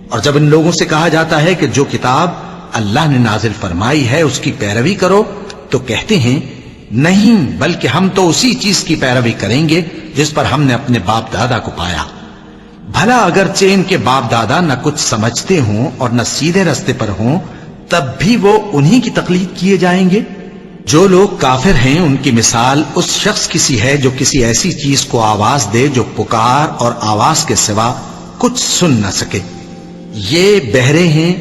اور جب ان لوگوں سے کہا جاتا ہے کہ جو کتاب اللہ نے نازل فرمائی ہے اس کی پیروی کرو، تو کہتے ہیں نہیں، بلکہ ہم تو اسی چیز کی پیروی کریں گے جس پر ہم نے اپنے باپ دادا کو پایا۔ بھلا اگرچہ ان کے باپ دادا نہ کچھ سمجھتے ہوں اور نہ سیدھے رستے پر ہوں، تب بھی وہ انہی کی تقلید کیے جائیں گے۔ جو لوگ کافر ہیں ان کی مثال اس شخص کی سی ہے جو کسی ایسی چیز کو آواز دے جو پکار اور آواز کے سوا کچھ سن نہ سکے۔ یہ بہرے ہیں،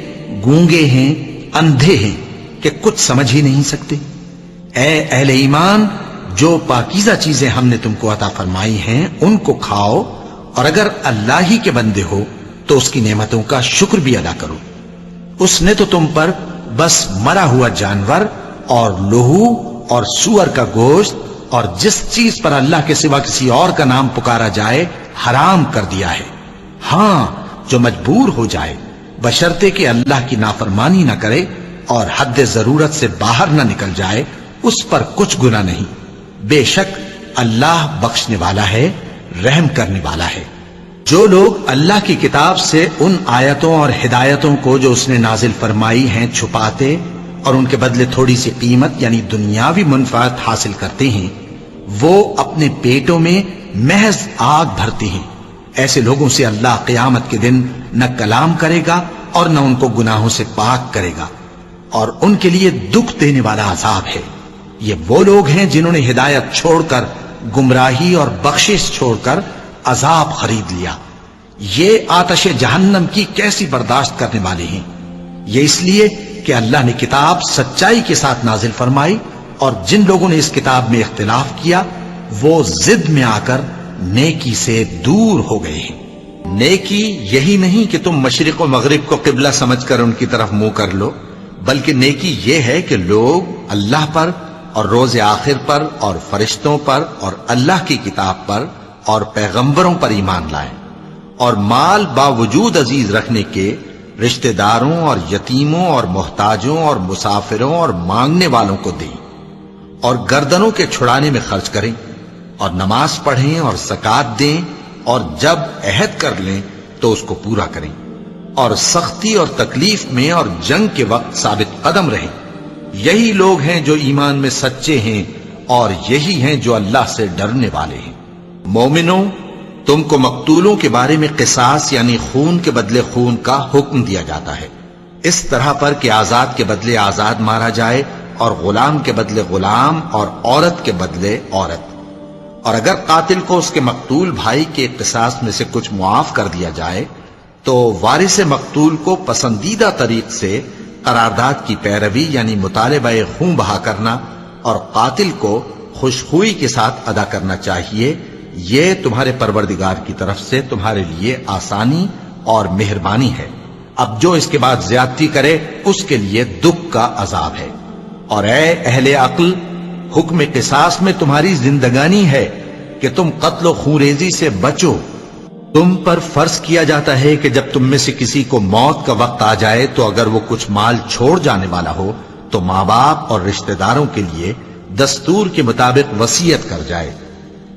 گونگے ہیں، اندھے ہیں کہ کچھ سمجھ ہی نہیں سکتے۔ اے اہل ایمان، جو پاکیزہ چیزیں ہم نے تم کو عطا فرمائی ہیں ان کو کھاؤ، اور اگر اللہ ہی کے بندے ہو تو اس کی نعمتوں کا شکر بھی ادا کرو۔ اس نے تو تم پر بس مرا ہوا جانور اور لہو اور سور کا گوشت اور جس چیز پر اللہ کے سوا کسی اور کا نام پکارا جائے حرام کر دیا ہے۔ ہاں، جو مجبور ہو جائے بشرطے کہ اللہ کی نافرمانی نہ کرے اور حد ضرورت سے باہر نہ نکل جائے، اس پر کچھ گناہ نہیں۔ بے شک اللہ بخشنے والا ہے، رحم کرنے والا ہے۔ جو لوگ اللہ کی کتاب سے ان آیتوں اور ہدایتوں کو جو اس نے نازل فرمائی ہیں چھپاتے اور ان کے بدلے تھوڑی سی قیمت یعنی دنیاوی منفعت حاصل کرتے ہیں، وہ اپنے پیٹوں میں محض آگ بھرتے ہیں۔ ایسے لوگوں سے اللہ قیامت کے دن نہ کلام کرے گا اور نہ ان کو گناہوں سے پاک کرے گا، اور ان کے لیے دکھ دینے والا عذاب ہے۔ یہ وہ لوگ ہیں جنہوں نے ہدایت چھوڑ کر گمراہی اور بخشش چھوڑ کر عذاب خرید لیا۔ یہ آتش جہنم کی کیسی برداشت کرنے والے ہیں۔ یہ اس لیے کہ اللہ نے کتاب سچائی کے ساتھ نازل فرمائی، اور جن لوگوں نے اس کتاب میں اختلاف کیا وہ ضد میں آ کر نیکی سے دور ہو گئے ہیں۔ نیکی یہی نہیں کہ تم مشرق و مغرب کو قبلہ سمجھ کر ان کی طرف منہ کر لو، بلکہ نیکی یہ ہے کہ لوگ اللہ پر اور روز آخر پر اور فرشتوں پر اور اللہ کی کتاب پر اور پیغمبروں پر ایمان لائیں، اور مال باوجود عزیز رکھنے کے رشتہ داروں اور یتیموں اور محتاجوں اور مسافروں اور مانگنے والوں کو دیں، اور گردنوں کے چھڑانے میں خرچ کریں، اور نماز پڑھیں اور زکوٰۃ دیں، اور جب عہد کر لیں تو اس کو پورا کریں، اور سختی اور تکلیف میں اور جنگ کے وقت ثابت قدم رہیں۔ یہی لوگ ہیں جو ایمان میں سچے ہیں، اور یہی ہیں جو اللہ سے ڈرنے والے ہیں۔ مومنوں، تم کو مقتولوں کے بارے میں قصاص یعنی خون کے بدلے خون کا حکم دیا جاتا ہے، اس طرح پر کہ آزاد کے بدلے آزاد مارا جائے، اور غلام کے بدلے غلام، اور عورت کے بدلے عورت۔ اور اگر قاتل کو اس کے مقتول بھائی کے قصاص میں سے کچھ معاف کر دیا جائے تو وارث مقتول کو پسندیدہ طریق سے قرارداد کی پیروی یعنی مطالبہ خون بہا کرنا اور قاتل کو خوشخوئی کے ساتھ ادا کرنا چاہیے۔ یہ تمہارے پروردگار کی طرف سے تمہارے لیے آسانی اور مہربانی ہے۔ اب جو اس کے بعد زیادتی کرے اس کے لیے دکھ کا عذاب ہے۔ اور اے اہل عقل، حکم قصاص میں تمہاری زندگانی ہے کہ تم قتل و خونریزی سے بچو۔ تم پر فرض کیا جاتا ہے کہ جب تم میں سے کسی کو موت کا وقت آ جائے تو اگر وہ کچھ مال چھوڑ جانے والا ہو تو ماں باپ اور رشتہ داروں کے لیے دستور کے مطابق وصیت کر جائے۔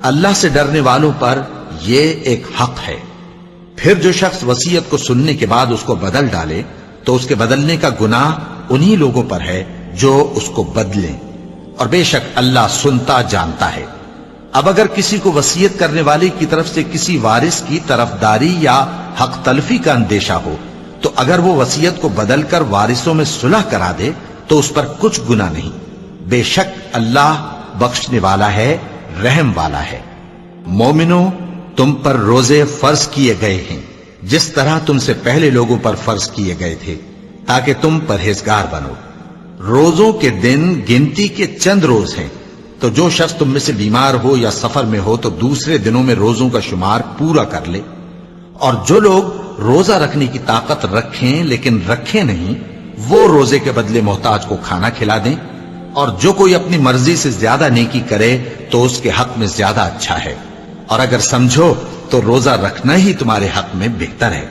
اللہ سے ڈرنے والوں پر یہ ایک حق ہے۔ پھر جو شخص وصیت کو سننے کے بعد اس کو بدل ڈالے تو اس کے بدلنے کا گناہ انہی لوگوں پر ہے جو اس کو بدلیں، اور بے شک اللہ سنتا جانتا ہے۔ اب اگر کسی کو وصیت کرنے والے کی طرف سے کسی وارث کی طرفداری یا حق تلفی کا اندیشہ ہو تو اگر وہ وصیت کو بدل کر وارثوں میں صلح کرا دے تو اس پر کچھ گناہ نہیں، بے شک اللہ بخشنے والا ہے، رحم والا ہے۔ مومنوں، تم پر روزے فرض کیے گئے ہیں جس طرح تم سے پہلے لوگوں پر فرض کیے گئے تھے تاکہ تم پرہیزگار بنو۔ روزوں کے دن گنتی کے چند روز ہیں، تو جو شخص تم میں سے بیمار ہو یا سفر میں ہو تو دوسرے دنوں میں روزوں کا شمار پورا کر لے۔ اور جو لوگ روزہ رکھنے کی طاقت رکھیں لیکن رکھیں نہیں، وہ روزے کے بدلے محتاج کو کھانا کھلا دیں۔ اور جو کوئی اپنی مرضی سے زیادہ نیکی کرے تو اس کے حق میں زیادہ اچھا ہے، اور اگر سمجھو تو روزہ رکھنا ہی تمہارے حق میں بہتر ہے۔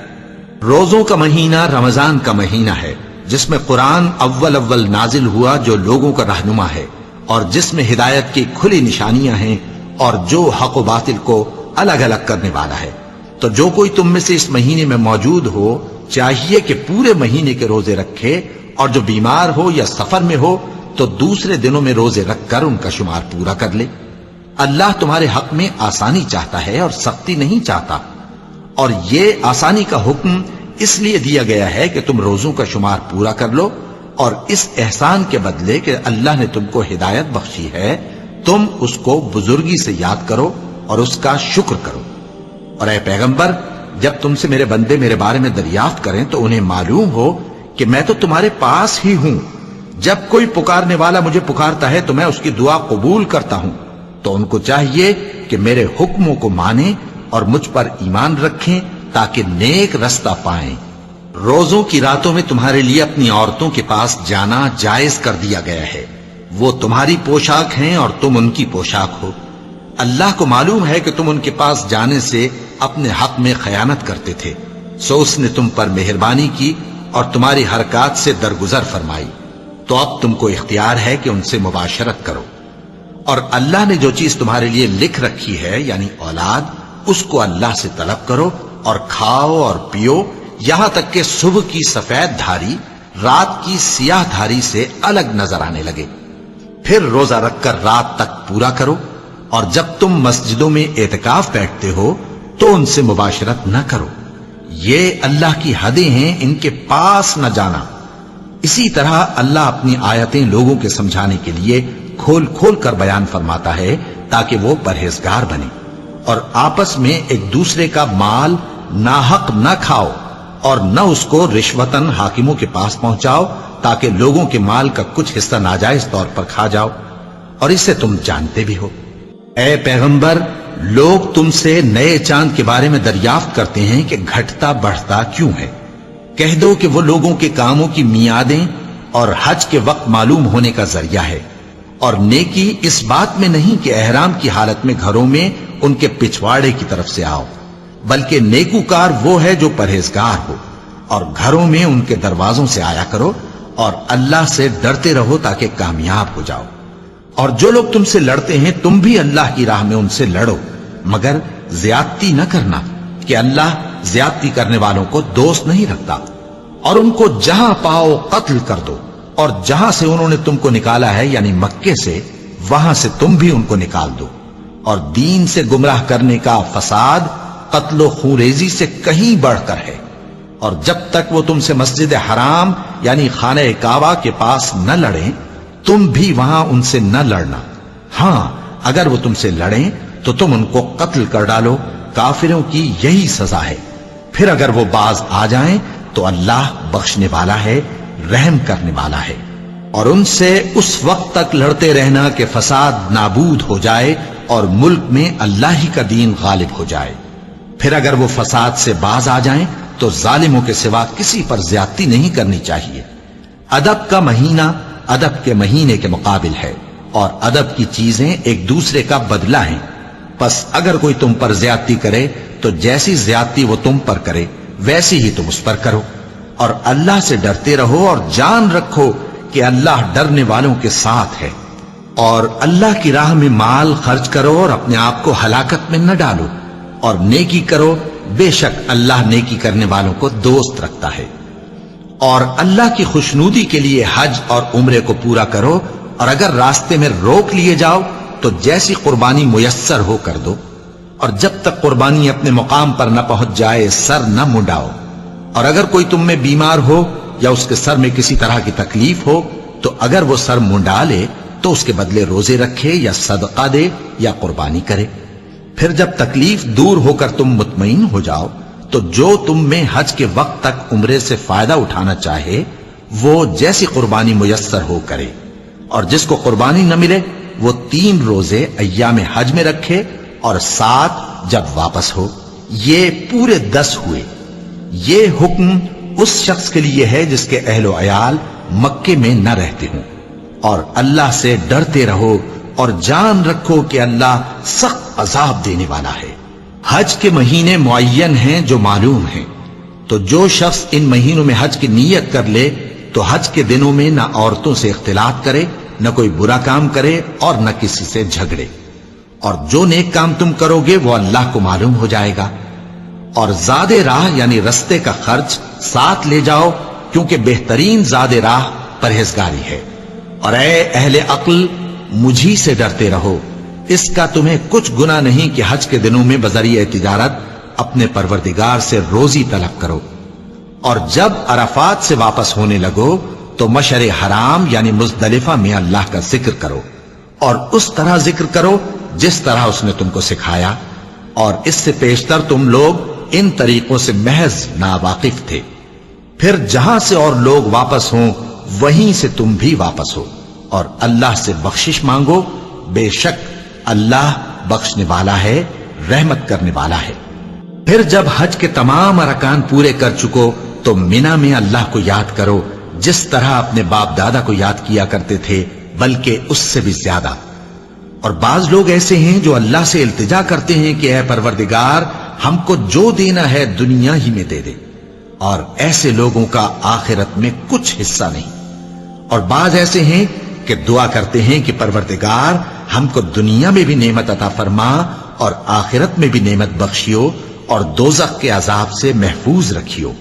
روزوں کا مہینہ رمضان کا مہینہ ہے جس میں قرآن اول نازل ہوا، جو لوگوں کا رہنما ہے اور جس میں ہدایت کی کھلی نشانیاں ہیں اور جو حق و باطل کو الگ الگ کرنے والا ہے۔ تو جو کوئی تم میں سے اس مہینے میں موجود ہو چاہیے کہ پورے مہینے کے روزے رکھے، اور جو بیمار ہو یا سفر میں ہو تو دوسرے دنوں میں روزے رکھ کر ان کا شمار پورا کر لے۔ اللہ تمہارے حق میں آسانی چاہتا ہے اور سختی نہیں چاہتا، اور یہ آسانی کا حکم اس لیے دیا گیا ہے کہ تم روزوں کا شمار پورا کر لو، اور اس احسان کے بدلے کہ اللہ نے تم کو ہدایت بخشی ہے تم اس کو بزرگی سے یاد کرو اور اس کا شکر کرو۔ اور اے پیغمبر، جب تم سے میرے بندے میرے بارے میں دریافت کریں تو انہیں معلوم ہو کہ میں تو تمہارے پاس ہی ہوں۔ جب کوئی پکارنے والا مجھے پکارتا ہے تو میں اس کی دعا قبول کرتا ہوں، تو ان کو چاہیے کہ میرے حکموں کو مانیں اور مجھ پر ایمان رکھیں تاکہ نیک رستہ پائیں۔ روزوں کی راتوں میں تمہارے لیے اپنی عورتوں کے پاس جانا جائز کر دیا گیا ہے، وہ تمہاری پوشاک ہیں اور تم ان کی پوشاک ہو۔ اللہ کو معلوم ہے کہ تم ان کے پاس جانے سے اپنے حق میں خیانت کرتے تھے، سو اس نے تم پر مہربانی کی اور تمہاری حرکات سے درگزر فرمائی، تو اب تم کو اختیار ہے کہ ان سے مباشرت کرو۔ اور اللہ نے جو چیز تمہارے لیے لکھ رکھی ہے یعنی اولاد، اس کو اللہ سے طلب کرو اور کھاؤ اور پیو، یہاں تک کہ صبح کی سفید دھاری رات کی سیاہ دھاری سے الگ نظر آنے لگے۔ پھر روزہ رکھ کر رات تک پورا کرو، اور جب تم مسجدوں میں اعتکاف بیٹھتے ہو تو ان سے مباشرت نہ کرو، یہ اللہ کی حدیں ہیں، ان کے پاس نہ جانا۔ اسی طرح اللہ اپنی آیتیں لوگوں کے سمجھانے کے لیے کھول کھول کر بیان فرماتا ہے تاکہ وہ پرہیزگار بنے۔ اور آپس میں ایک دوسرے کا مال ناحق نہ کھاؤ، اور نہ اس کو رشوتاً حاکموں کے پاس پہنچاؤ تاکہ لوگوں کے مال کا کچھ حصہ ناجائز طور پر کھا جاؤ، اور اسے تم جانتے بھی ہو۔ اے پیغمبر، لوگ تم سے نئے چاند کے بارے میں دریافت کرتے ہیں کہ گھٹتا بڑھتا کیوں ہے۔ کہہ دو کہ وہ لوگوں کے کاموں کی میعادیں اور حج کے وقت معلوم ہونے کا ذریعہ ہے، اور نیکی اس بات میں نہیں کہ احرام کی حالت میں گھروں میں ان کے پچھواڑے کی طرف سے آؤ، بلکہ نیکوکار وہ ہے جو پرہیزگار ہو۔ اور گھروں میں ان کے دروازوں سے آیا کرو اور اللہ سے ڈرتے رہو تاکہ کامیاب ہو جاؤ۔ اور جو لوگ تم سے لڑتے ہیں تم بھی اللہ کی راہ میں ان سے لڑو، مگر زیادتی نہ کرنا کہ اللہ زیادتی کرنے والوں کو دوست نہیں رکھتا۔ اور ان کو جہاں پاؤ قتل کر دو، اور جہاں سے انہوں نے تم کو نکالا ہے یعنی مکے سے، وہاں سے تم بھی ان کو نکال دو۔ اور دین سے گمراہ کرنے کا فساد قتل و خونریزی سے کہیں بڑھ کر ہے۔ اور جب تک وہ تم سے مسجد حرام یعنی خانہ کعبہ کے پاس نہ لڑیں تم بھی وہاں ان سے نہ لڑنا۔ ہاں اگر وہ تم سے لڑیں تو تم ان کو قتل کر ڈالو، کافروں کی یہی سزا ہے۔ پھر اگر وہ باز آ جائیں تو اللہ بخشنے والا ہے، رحم کرنے والا ہے۔ اور ان سے اس وقت تک لڑتے رہنا کہ فساد نابود ہو جائے اور ملک میں اللہ ہی کا دین غالب ہو جائے۔ پھر اگر وہ فساد سے باز آ جائیں تو ظالموں کے سوا کسی پر زیادتی نہیں کرنی چاہیے۔ ادب کا مہینہ ادب کے مہینے کے مقابل ہے، اور ادب کی چیزیں ایک دوسرے کا بدلہ ہیں۔ پس اگر کوئی تم پر زیادتی کرے تو جیسی زیادتی وہ تم پر کرے ویسی ہی تم اس پر کرو۔ اور اللہ سے ڈرتے رہو اور جان رکھو کہ اللہ ڈرنے والوں کے ساتھ ہے۔ اور اللہ کی راہ میں مال خرچ کرو اور اپنے آپ کو ہلاکت میں نہ ڈالو، اور نیکی کرو، بے شک اللہ نیکی کرنے والوں کو دوست رکھتا ہے۔ اور اللہ کی خوشنودی کے لیے حج اور عمرے کو پورا کرو، اور اگر راستے میں روک لیے جاؤ تو جیسی قربانی میسر ہو کر دو، اور جب تک قربانی اپنے مقام پر نہ پہنچ جائے سر نہ منڈاؤ۔ اور اگر کوئی تم میں بیمار ہو یا اس کے سر میں کسی طرح کی تکلیف ہو تو اگر وہ سر منڈا لے تو اس کے بدلے روزے رکھے یا صدقہ دے یا قربانی کرے۔ پھر جب تکلیف دور ہو کر تم مطمئن ہو جاؤ تو جو تم میں حج کے وقت تک عمرے سے فائدہ اٹھانا چاہے وہ جیسی قربانی میسر ہو کرے، اور جس کو قربانی نہ ملے وہ 3 روزے ایام حج میں رکھے اور 7 جب واپس ہو، یہ پورے 10 ہوئے۔ یہ حکم اس شخص کے لیے ہے جس کے اہل و عیال مکے میں نہ رہتے ہوں۔ اور اللہ سے ڈرتے رہو اور جان رکھو کہ اللہ سخت عذاب دینے والا ہے۔ حج کے مہینے معین ہیں جو معلوم ہیں، تو جو شخص ان مہینوں میں حج کی نیت کر لے تو حج کے دنوں میں نہ عورتوں سے اختلاط کرے، نہ کوئی برا کام کرے اور نہ کسی سے جھگڑے۔ اور جو نیک کام تم کرو گے وہ اللہ کو معلوم ہو جائے گا۔ اور زاد راہ یعنی رستے کا خرچ ساتھ لے جاؤ، کیونکہ بہترین زاد راہ پرہیزگاری ہے۔ اور اے اہل عقل، مجھی سے ڈرتے رہو، اس کا تمہیں کچھ گناہ نہیں کہ حج کے دنوں میں بذریعہ تجارت اپنے پروردگار سے روزی طلب کرو۔ اور جب عرفات سے واپس ہونے لگو تو مشعر حرام یعنی مزدلفہ میں اللہ کا ذکر کرو، اور اس طرح ذکر کرو جس طرح اس نے تم کو سکھایا، اور اس سے پیشتر تم لوگ ان طریقوں سے محض ناواقف تھے۔ پھر جہاں سے اور لوگ واپس ہوں وہیں سے تم بھی واپس ہو، اور اللہ سے بخشش مانگو، بے شک اللہ بخشنے والا ہے، رحمت کرنے والا ہے۔ پھر جب حج کے تمام ارکان پورے کر چکو تو مینا میں اللہ کو یاد کرو جس طرح اپنے باپ دادا کو یاد کیا کرتے تھے، بلکہ اس سے بھی زیادہ۔ اور بعض لوگ ایسے ہیں جو اللہ سے التجا کرتے ہیں کہ اے پروردگار ہم کو جو دینا ہے دنیا ہی میں دے دے، اور ایسے لوگوں کا آخرت میں کچھ حصہ نہیں۔ اور بعض ایسے ہیں کہ دعا کرتے ہیں کہ پروردگار ہم کو دنیا میں بھی نعمت عطا فرما اور آخرت میں بھی نعمت بخشیو اور دوزخ کے عذاب سے محفوظ رکھیو۔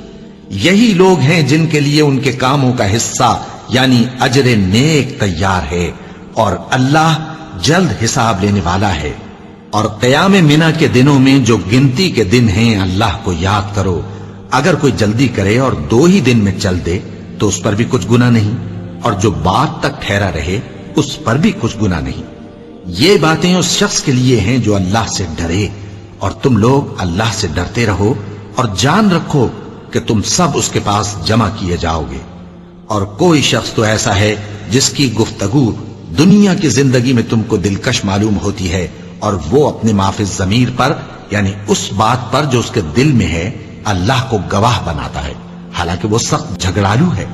یہی لوگ ہیں جن کے لیے ان کے کاموں کا حصہ یعنی اجر نیک تیار ہے، اور اللہ جلد حساب لینے والا ہے۔ اور قیام منی کے دنوں میں جو گنتی کے دن ہیں اللہ کو یاد کرو، اگر کوئی جلدی کرے اور 2 ہی دن میں چل دے تو اس پر بھی کچھ گناہ نہیں، اور جو بات تک ٹھہرا رہے اس پر بھی کچھ گناہ نہیں۔ یہ باتیں اس شخص کے لیے ہیں جو اللہ سے ڈرے، اور تم لوگ اللہ سے ڈرتے رہو اور جان رکھو کہ تم سب اس کے پاس جمع کیے جاؤ گے۔ اور کوئی شخص تو ایسا ہے جس کی گفتگو دنیا کی زندگی میں تم کو دلکش معلوم ہوتی ہے، اور وہ اپنے معافی ضمیر پر یعنی اس بات پر جو اس کے دل میں ہے اللہ کو گواہ بناتا ہے، حالانکہ وہ سخت جھگڑالو ہے۔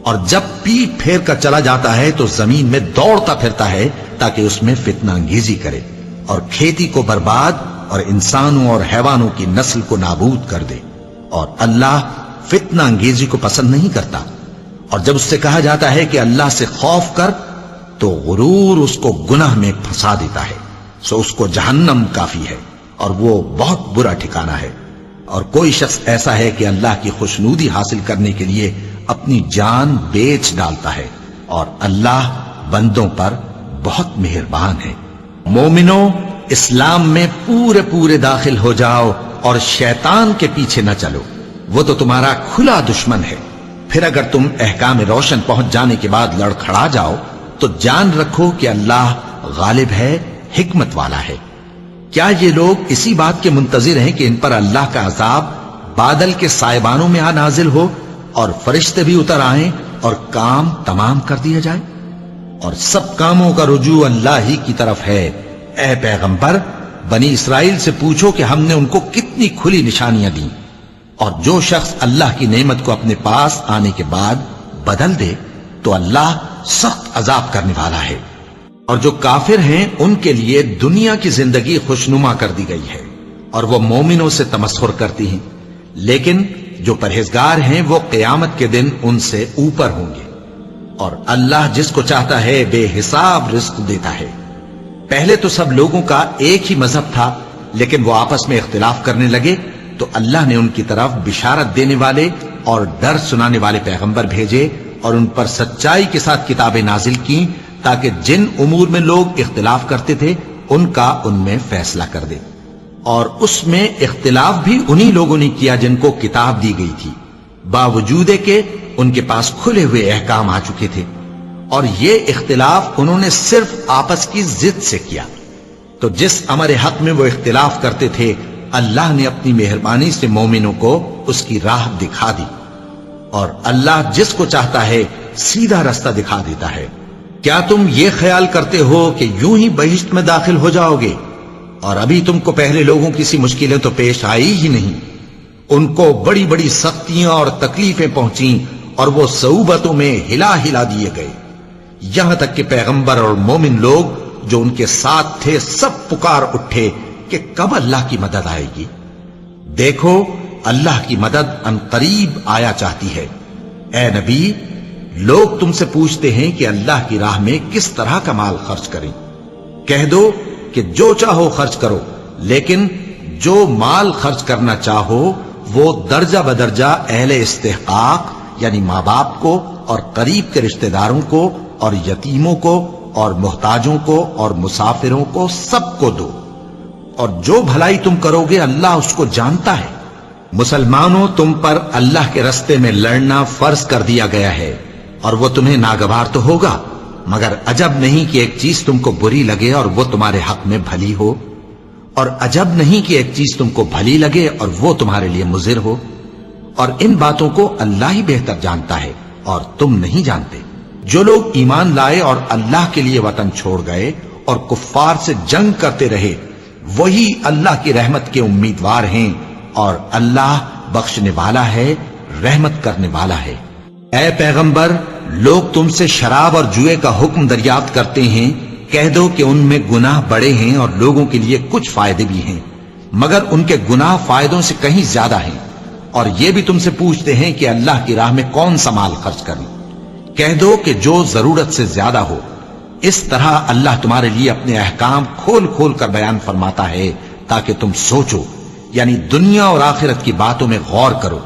اور جب پیٹ پھیر کر چلا جاتا ہے تو زمین میں دوڑتا پھرتا ہے تاکہ اس میں فتنہ انگیزی کرے اور کھیتی کو برباد اور انسانوں اور حیوانوں کی نسل کو نابود کر دے۔ اور اللہ فتنہ انگیزی کو پسند نہیں کرتا، اور جب اس سے کہا جاتا ہے کہ اللہ سے خوف کر تو غرور اس کو گناہ میں پھنسا دیتا ہے، سو اس کو جہنم کافی ہے اور وہ بہت برا ٹھکانہ ہے۔ اور کوئی شخص ایسا ہے کہ اللہ کی خوشنودی حاصل کرنے کے لیے اپنی جان بیچ ڈالتا ہے، اور اللہ بندوں پر بہت مہربان ہے۔ مومنو، اسلام میں پورے پورے داخل ہو جاؤ اور شیطان کے پیچھے نہ چلو، وہ تو تمہارا کھلا دشمن ہے۔ پھر اگر تم احکام روشن پہنچ جانے کے بعد لڑکھڑا جاؤ تو جان رکھو کہ اللہ غالب ہے، حکمت والا ہے۔ کیا یہ لوگ اسی بات کے منتظر ہیں کہ ان پر اللہ کا عذاب بادل کے سائبانوں میں آ نازل ہو اور فرشتے بھی اتر آئیں اور کام تمام کر دیا جائے؟ اور سب کاموں کا رجوع اللہ ہی کی طرف ہے۔ اے پیغمبر، بنی اسرائیل سے پوچھو کہ ہم نے ان کو کتنی کھلی نشانیاں دیں، اور جو شخص اللہ کی نعمت کو اپنے پاس آنے کے بعد بدل دے تو اللہ سخت عذاب کرنے والا ہے۔ اور جو کافر ہیں ان کے لیے دنیا کی زندگی خوشنما کر دی گئی ہے، اور وہ مومنوں سے تمسخر کرتی ہیں، لیکن جو پرہیزگار ہیں وہ قیامت کے دن ان سے اوپر ہوں گے۔ اور اللہ جس کو چاہتا ہے بے حساب رزق دیتا ہے۔ پہلے تو سب لوگوں کا ایک ہی مذہب تھا، لیکن وہ آپس میں اختلاف کرنے لگے تو اللہ نے ان کی طرف بشارت دینے والے اور ڈر سنانے والے پیغمبر بھیجے، اور ان پر سچائی کے ساتھ کتابیں نازل کی تاکہ جن امور میں لوگ اختلاف کرتے تھے ان کا ان میں فیصلہ کر دے۔ اور اس میں اختلاف بھی انہی لوگوں نے کیا جن کو کتاب دی گئی تھی، باوجود کہ ان کے پاس کھلے ہوئے احکام آ چکے تھے، اور یہ اختلاف انہوں نے صرف آپس کی ضد سے کیا۔ تو جس امر حق میں وہ اختلاف کرتے تھے اللہ نے اپنی مہربانی سے مومنوں کو اس کی راہ دکھا دی، اور اللہ جس کو چاہتا ہے سیدھا رستہ دکھا دیتا ہے۔ کیا تم یہ خیال کرتے ہو کہ یوں ہی بہشت میں داخل ہو جاؤ گے، اور ابھی تم کو پہلے لوگوں کی سی مشکلیں تو پیش آئی ہی نہیں؟ ان کو بڑی بڑی سختیاں اور تکلیفیں پہنچیں، اور وہ صعوبتوں میں ہلا ہلا دیے گئے، یہاں تک کہ پیغمبر اور مومن لوگ جو ان کے ساتھ تھے سب پکار اٹھے کہ کب اللہ کی مدد آئے گی۔ دیکھو اللہ کی مدد ان قریب آیا چاہتی ہے۔ اے نبی، لوگ تم سے پوچھتے ہیں کہ اللہ کی راہ میں کس طرح کا مال خرچ کریں۔ کہہ دو کہ جو چاہو خرچ کرو، لیکن جو مال خرچ کرنا چاہو وہ درجہ بدرجہ اہل استحقاق یعنی ماں باپ کو اور قریب کے رشتہ داروں کو اور یتیموں کو اور محتاجوں کو اور مسافروں کو سب کو دو، اور جو بھلائی تم کرو گے اللہ اس کو جانتا ہے۔ مسلمانوں، تم پر اللہ کے رستے میں لڑنا فرض کر دیا گیا ہے، اور وہ تمہیں ناگوار تو ہوگا، مگر عجب نہیں کہ ایک چیز تم کو بری لگے اور وہ تمہارے حق میں بھلی ہو، اور عجب نہیں کہ ایک چیز تم کو بھلی لگے اور وہ تمہارے لیے مضر ہو، اور ان باتوں کو اللہ ہی بہتر جانتا ہے اور تم نہیں جانتے۔ جو لوگ ایمان لائے اور اللہ کے لیے وطن چھوڑ گئے اور کفار سے جنگ کرتے رہے وہی اللہ کی رحمت کے امیدوار ہیں، اور اللہ بخشنے والا ہے، رحمت کرنے والا ہے۔ اے پیغمبر، لوگ تم سے شراب اور جوئے کا حکم دریافت کرتے ہیں، کہہ دو کہ ان میں گناہ بڑے ہیں اور لوگوں کے لیے کچھ فائدے بھی ہیں، مگر ان کے گناہ فائدوں سے کہیں زیادہ ہیں۔ اور یہ بھی تم سے پوچھتے ہیں کہ اللہ کی راہ میں کون سا مال خرچ کریں، کہہ دو کہ جو ضرورت سے زیادہ ہو۔ اس طرح اللہ تمہارے لیے اپنے احکام کھول کھول کر بیان فرماتا ہے تاکہ تم سوچو، یعنی دنیا اور آخرت کی باتوں میں غور کرو۔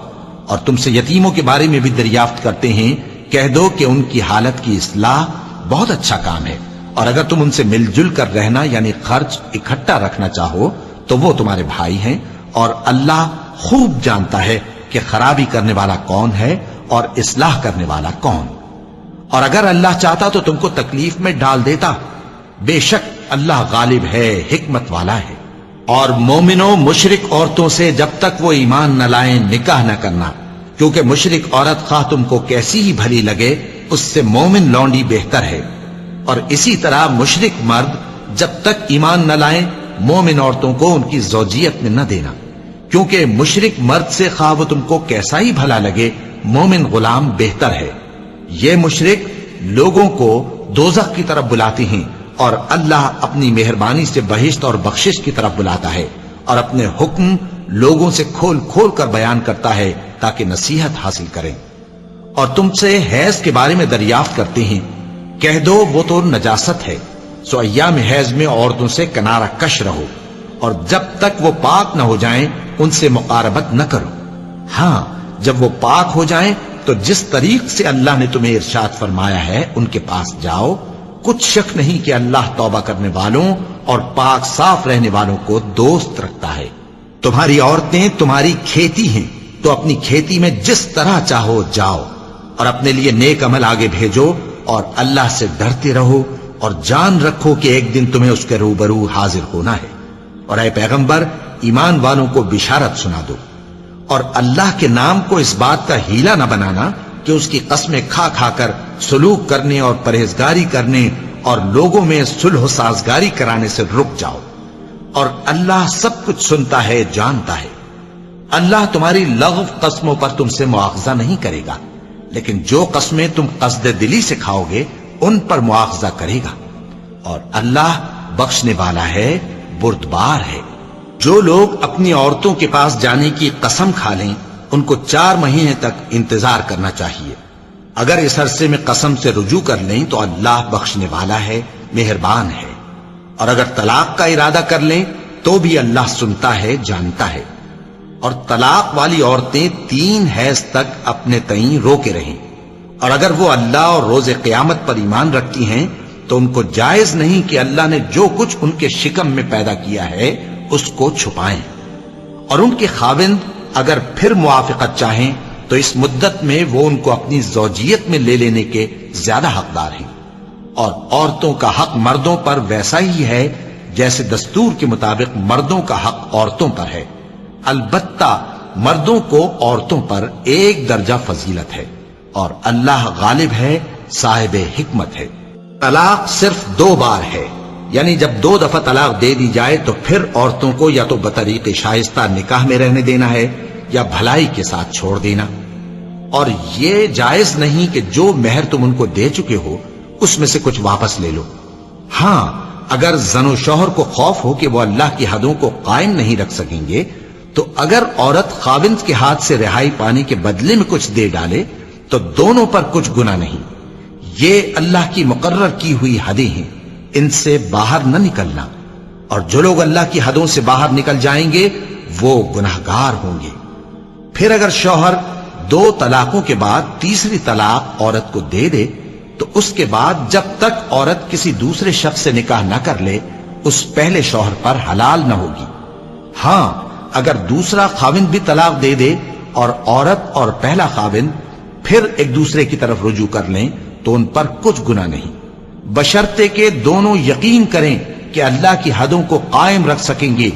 اور تم سے یتیموں کے بارے میں بھی دریافت کرتے ہیں، کہہ دو کہ ان کی حالت کی اصلاح بہت اچھا کام ہے، اور اگر تم ان سے مل جل کر رہنا یعنی خرچ اکٹھا رکھنا چاہو تو وہ تمہارے بھائی ہیں، اور اللہ خوب جانتا ہے کہ خرابی کرنے والا کون ہے اور اصلاح کرنے والا کون۔ اور اگر اللہ چاہتا تو تم کو تکلیف میں ڈال دیتا، بے شک اللہ غالب ہے، حکمت والا ہے۔ اور مومنوں، مشرک عورتوں سے جب تک وہ ایمان نہ لائیں نکاح نہ کرنا، کیونکہ مشرک عورت خواہ تم کو کیسی ہی بھلی لگے اس سے مومن لونڈی بہتر ہے۔ اور اسی طرح مشرک مرد جب تک ایمان نہ لائیں مومن عورتوں کو ان کی زوجیت میں نہ دینا، کیونکہ مشرک مرد سے خواہ وہ تم کو کیسا ہی بھلا لگے مومن غلام بہتر ہے۔ یہ مشرک لوگوں کو دوزخ کی طرف بلاتے ہیں، اور اللہ اپنی مہربانی سے بہشت اور بخشش کی طرف بلاتا ہے، اور اپنے حکم لوگوں سے کھول کھول کر بیان کرتا ہے تاکہ نصیحت حاصل کریں۔ اور تم سے حیض کے بارے میں دریافت کرتے ہیں، کہہ دو وہ تو نجاست ہے، سو ایام حیض میں عورتوں سے کنارہ کش رہو، اور جب تک وہ پاک نہ ہو جائیں ان سے مقاربت نہ کرو۔ ہاں جب وہ پاک ہو جائیں تو جس طریق سے اللہ نے تمہیں ارشاد فرمایا ہے ان کے پاس جاؤ، کچھ شک نہیں کہ اللہ توبہ کرنے والوں اور پاک صاف رہنے والوں کو دوست رکھتا ہے۔ تمہاری عورتیں تمہاری کھیتی ہیں، تو اپنی کھیتی میں جس طرح چاہو جاؤ، اور اپنے لیے نیک عمل آگے بھیجو، اور اللہ سے ڈرتے رہو، اور جان رکھو کہ ایک دن تمہیں اس کے روبرو حاضر ہونا ہے۔ اور اے پیغمبر، ایمان والوں کو بشارت سنا دو، اور اللہ کے نام کو اس بات کا ہیلا نہ بنانا کہ اس کی قسمیں کھا کھا کر سلوک کرنے اور پرہیزگاری کرنے اور لوگوں میں صلح و سازگاری کرانے سے رک جاؤ، اور اللہ سب کچھ سنتا ہے، جانتا ہے۔ اللہ تمہاری لغو قسموں پر تم سے مواخذہ نہیں کرے گا، لیکن جو قسمیں تم قصد دلی سے کھاؤ گے ان پر مواخذہ کرے گا، اور اللہ بخشنے والا ہے، بردبار ہے۔ جو لوگ اپنی عورتوں کے پاس جانے کی قسم کھا لیں ان کو 4 مہینے تک انتظار کرنا چاہیے۔ اگر اس عرصے میں قسم سے رجوع کر لیں تو اللہ بخشنے والا ہے، مہربان ہے۔ اور اگر طلاق کا ارادہ کر لیں تو بھی اللہ سنتا ہے، جانتا ہے۔ اور طلاق والی عورتیں 3 حیض تک اپنے تئیں روکے رہیں، اور اگر وہ اللہ اور روز قیامت پر ایمان رکھتی ہیں تو ان کو جائز نہیں کہ اللہ نے جو کچھ ان کے شکم میں پیدا کیا ہے اس کو چھپائیں۔ اور ان کے خاوند اگر پھر موافقت چاہیں تو اس مدت میں وہ ان کو اپنی زوجیت میں لے لینے کے زیادہ حقدار ہیں۔ اور عورتوں کا حق مردوں پر ویسا ہی ہے جیسے دستور کے مطابق مردوں کا حق عورتوں پر ہے، البتہ مردوں کو عورتوں پر 1 درجہ فضیلت ہے، اور اللہ غالب ہے، صاحب حکمت ہے۔ طلاق صرف 2 بار ہے، یعنی جب 2 دفعہ طلاق دے دی جائے تو پھر عورتوں کو یا تو بطریق شائستہ نکاح میں رہنے دینا ہے یا بھلائی کے ساتھ چھوڑ دینا۔ اور یہ جائز نہیں کہ جو مہر تم ان کو دے چکے ہو اس میں سے کچھ واپس لے لو۔ ہاں اگر زن و شوہر کو خوف ہو کہ وہ اللہ کی حدوں کو قائم نہیں رکھ سکیں گے تو اگر عورت خاوند کے ہاتھ سے رہائی پانے کے بدلے میں کچھ دے ڈالے تو دونوں پر کچھ گناہ نہیں۔ یہ اللہ کی مقرر کی ہوئی حدیں ہیں، ان سے باہر نہ نکلنا، اور جو لوگ اللہ کی حدوں سے باہر نکل جائیں گے وہ گناہگار ہوں گے۔ پھر اگر شوہر 2 طلاقوں کے بعد تیسری طلاق عورت کو دے دے تو اس کے بعد جب تک عورت کسی دوسرے شخص سے نکاح نہ کر لے اس پہلے شوہر پر حلال نہ ہوگی۔ ہاں اگر دوسرا خاوند بھی طلاق دے دے اور عورت اور پہلا خاوند پھر ایک دوسرے کی طرف رجوع کر لیں تو ان پر کچھ گناہ نہیں، بشرطے کہ دونوں یقین کریں کہ اللہ کی حدوں کو قائم رکھ سکیں گے،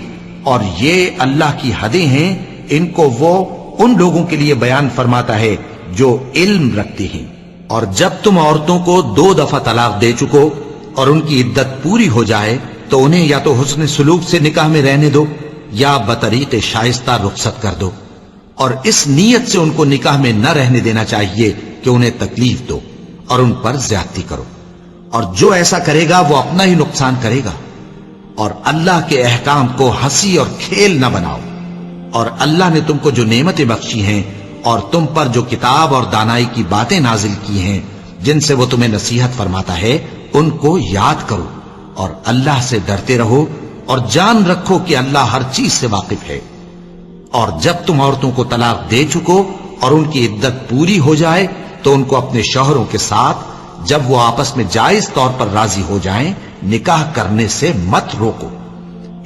اور یہ اللہ کی حدیں ہیں، ان کو وہ ان لوگوں کے لیے بیان فرماتا ہے جو علم رکھتے ہیں۔ اور جب تم عورتوں کو 2 دفعہ طلاق دے چکو اور ان کی عدت پوری ہو جائے تو انہیں یا تو حسن سلوک سے نکاح میں رہنے دو یا بطریق شائستہ رخصت کر دو، اور اس نیت سے ان کو نکاح میں نہ رہنے دینا چاہیے کہ انہیں تکلیف دو اور ان پر زیادتی کرو، اور جو ایسا کرے گا وہ اپنا ہی نقصان کرے گا۔ اور اللہ کے احکام کو ہنسی اور کھیل نہ بناؤ، اور اللہ نے تم کو جو نعمتیں بخشی ہیں اور تم پر جو کتاب اور دانائی کی باتیں نازل کی ہیں جن سے وہ تمہیں نصیحت فرماتا ہے ان کو یاد کرو، اور اللہ سے ڈرتے رہو، اور جان رکھو کہ اللہ ہر چیز سے واقف ہے۔ اور جب تم عورتوں کو طلاق دے چکو اور ان کی عدت پوری ہو جائے تو ان کو اپنے شوہروں کے ساتھ جب وہ آپس میں جائز طور پر راضی ہو جائیں نکاح کرنے سے مت روکو۔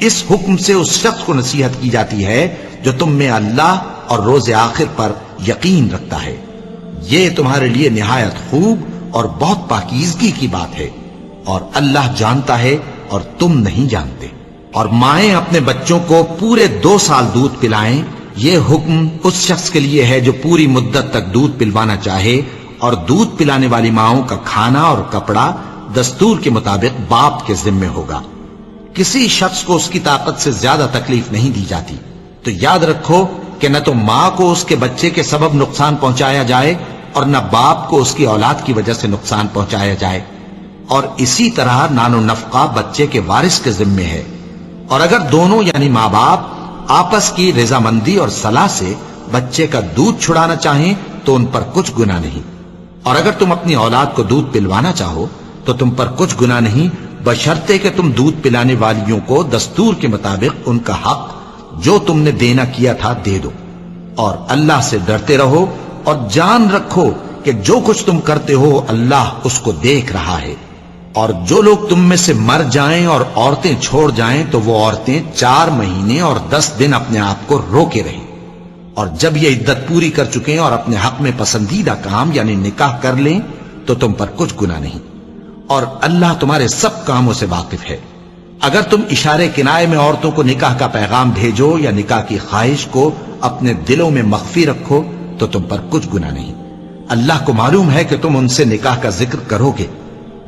اس حکم سے اس شخص کو نصیحت کی جاتی ہے جو تم میں اللہ اور روز آخر پر یقین رکھتا ہے۔ یہ تمہارے لیے نہایت خوب اور بہت پاکیزگی کی بات ہے، اور اللہ جانتا ہے اور تم نہیں جانتے۔ اور مائیں اپنے بچوں کو پورے 2 سال دودھ پلائیں، یہ حکم اس شخص کے لیے ہے جو پوری مدت تک دودھ پلوانا چاہے، اور دودھ پلانے والی ماؤں کا کھانا اور کپڑا دستور کے مطابق باپ کے ذمے ہوگا۔ کسی شخص کو اس کی طاقت سے زیادہ تکلیف نہیں دی جاتی، تو یاد رکھو کہ نہ تو ماں کو اس کے بچے کے سبب نقصان پہنچایا جائے اور نہ باپ کو اس کی اولاد کی وجہ سے نقصان پہنچایا جائے، اور اسی طرح نان و نفقہ بچے کے وارث کے ذمے ہے۔ اور اگر دونوں یعنی ماں باپ آپس کی رضامندی اور صلاح سے بچے کا دودھ چھڑانا چاہیں تو ان پر کچھ گناہ نہیں، اور اگر تم اپنی اولاد کو دودھ پلوانا چاہو تو تم پر کچھ گناہ نہیں، بشرطے کہ تم دودھ پلانے والیوں کو دستور کے مطابق ان کا حق جو تم نے دینا کیا تھا دے دو، اور اللہ سے ڈرتے رہو اور جان رکھو کہ جو کچھ تم کرتے ہو اللہ اس کو دیکھ رہا ہے۔ اور جو لوگ تم میں سے مر جائیں اور عورتیں چھوڑ جائیں تو وہ عورتیں 4 مہینے اور 10 دن اپنے آپ کو روکے رہیں، اور جب یہ عدت پوری کر چکیں اور اپنے حق میں پسندیدہ کام یعنی نکاح کر لیں تو تم پر کچھ گناہ نہیں، اور اللہ تمہارے سب کاموں سے واقف ہے۔ اگر تم اشارے کنائے میں عورتوں کو نکاح کا پیغام بھیجو یا نکاح کی خواہش کو اپنے دلوں میں مخفی رکھو تو تم پر کچھ گناہ نہیں، اللہ کو معلوم ہے کہ تم ان سے نکاح کا ذکر کرو گے،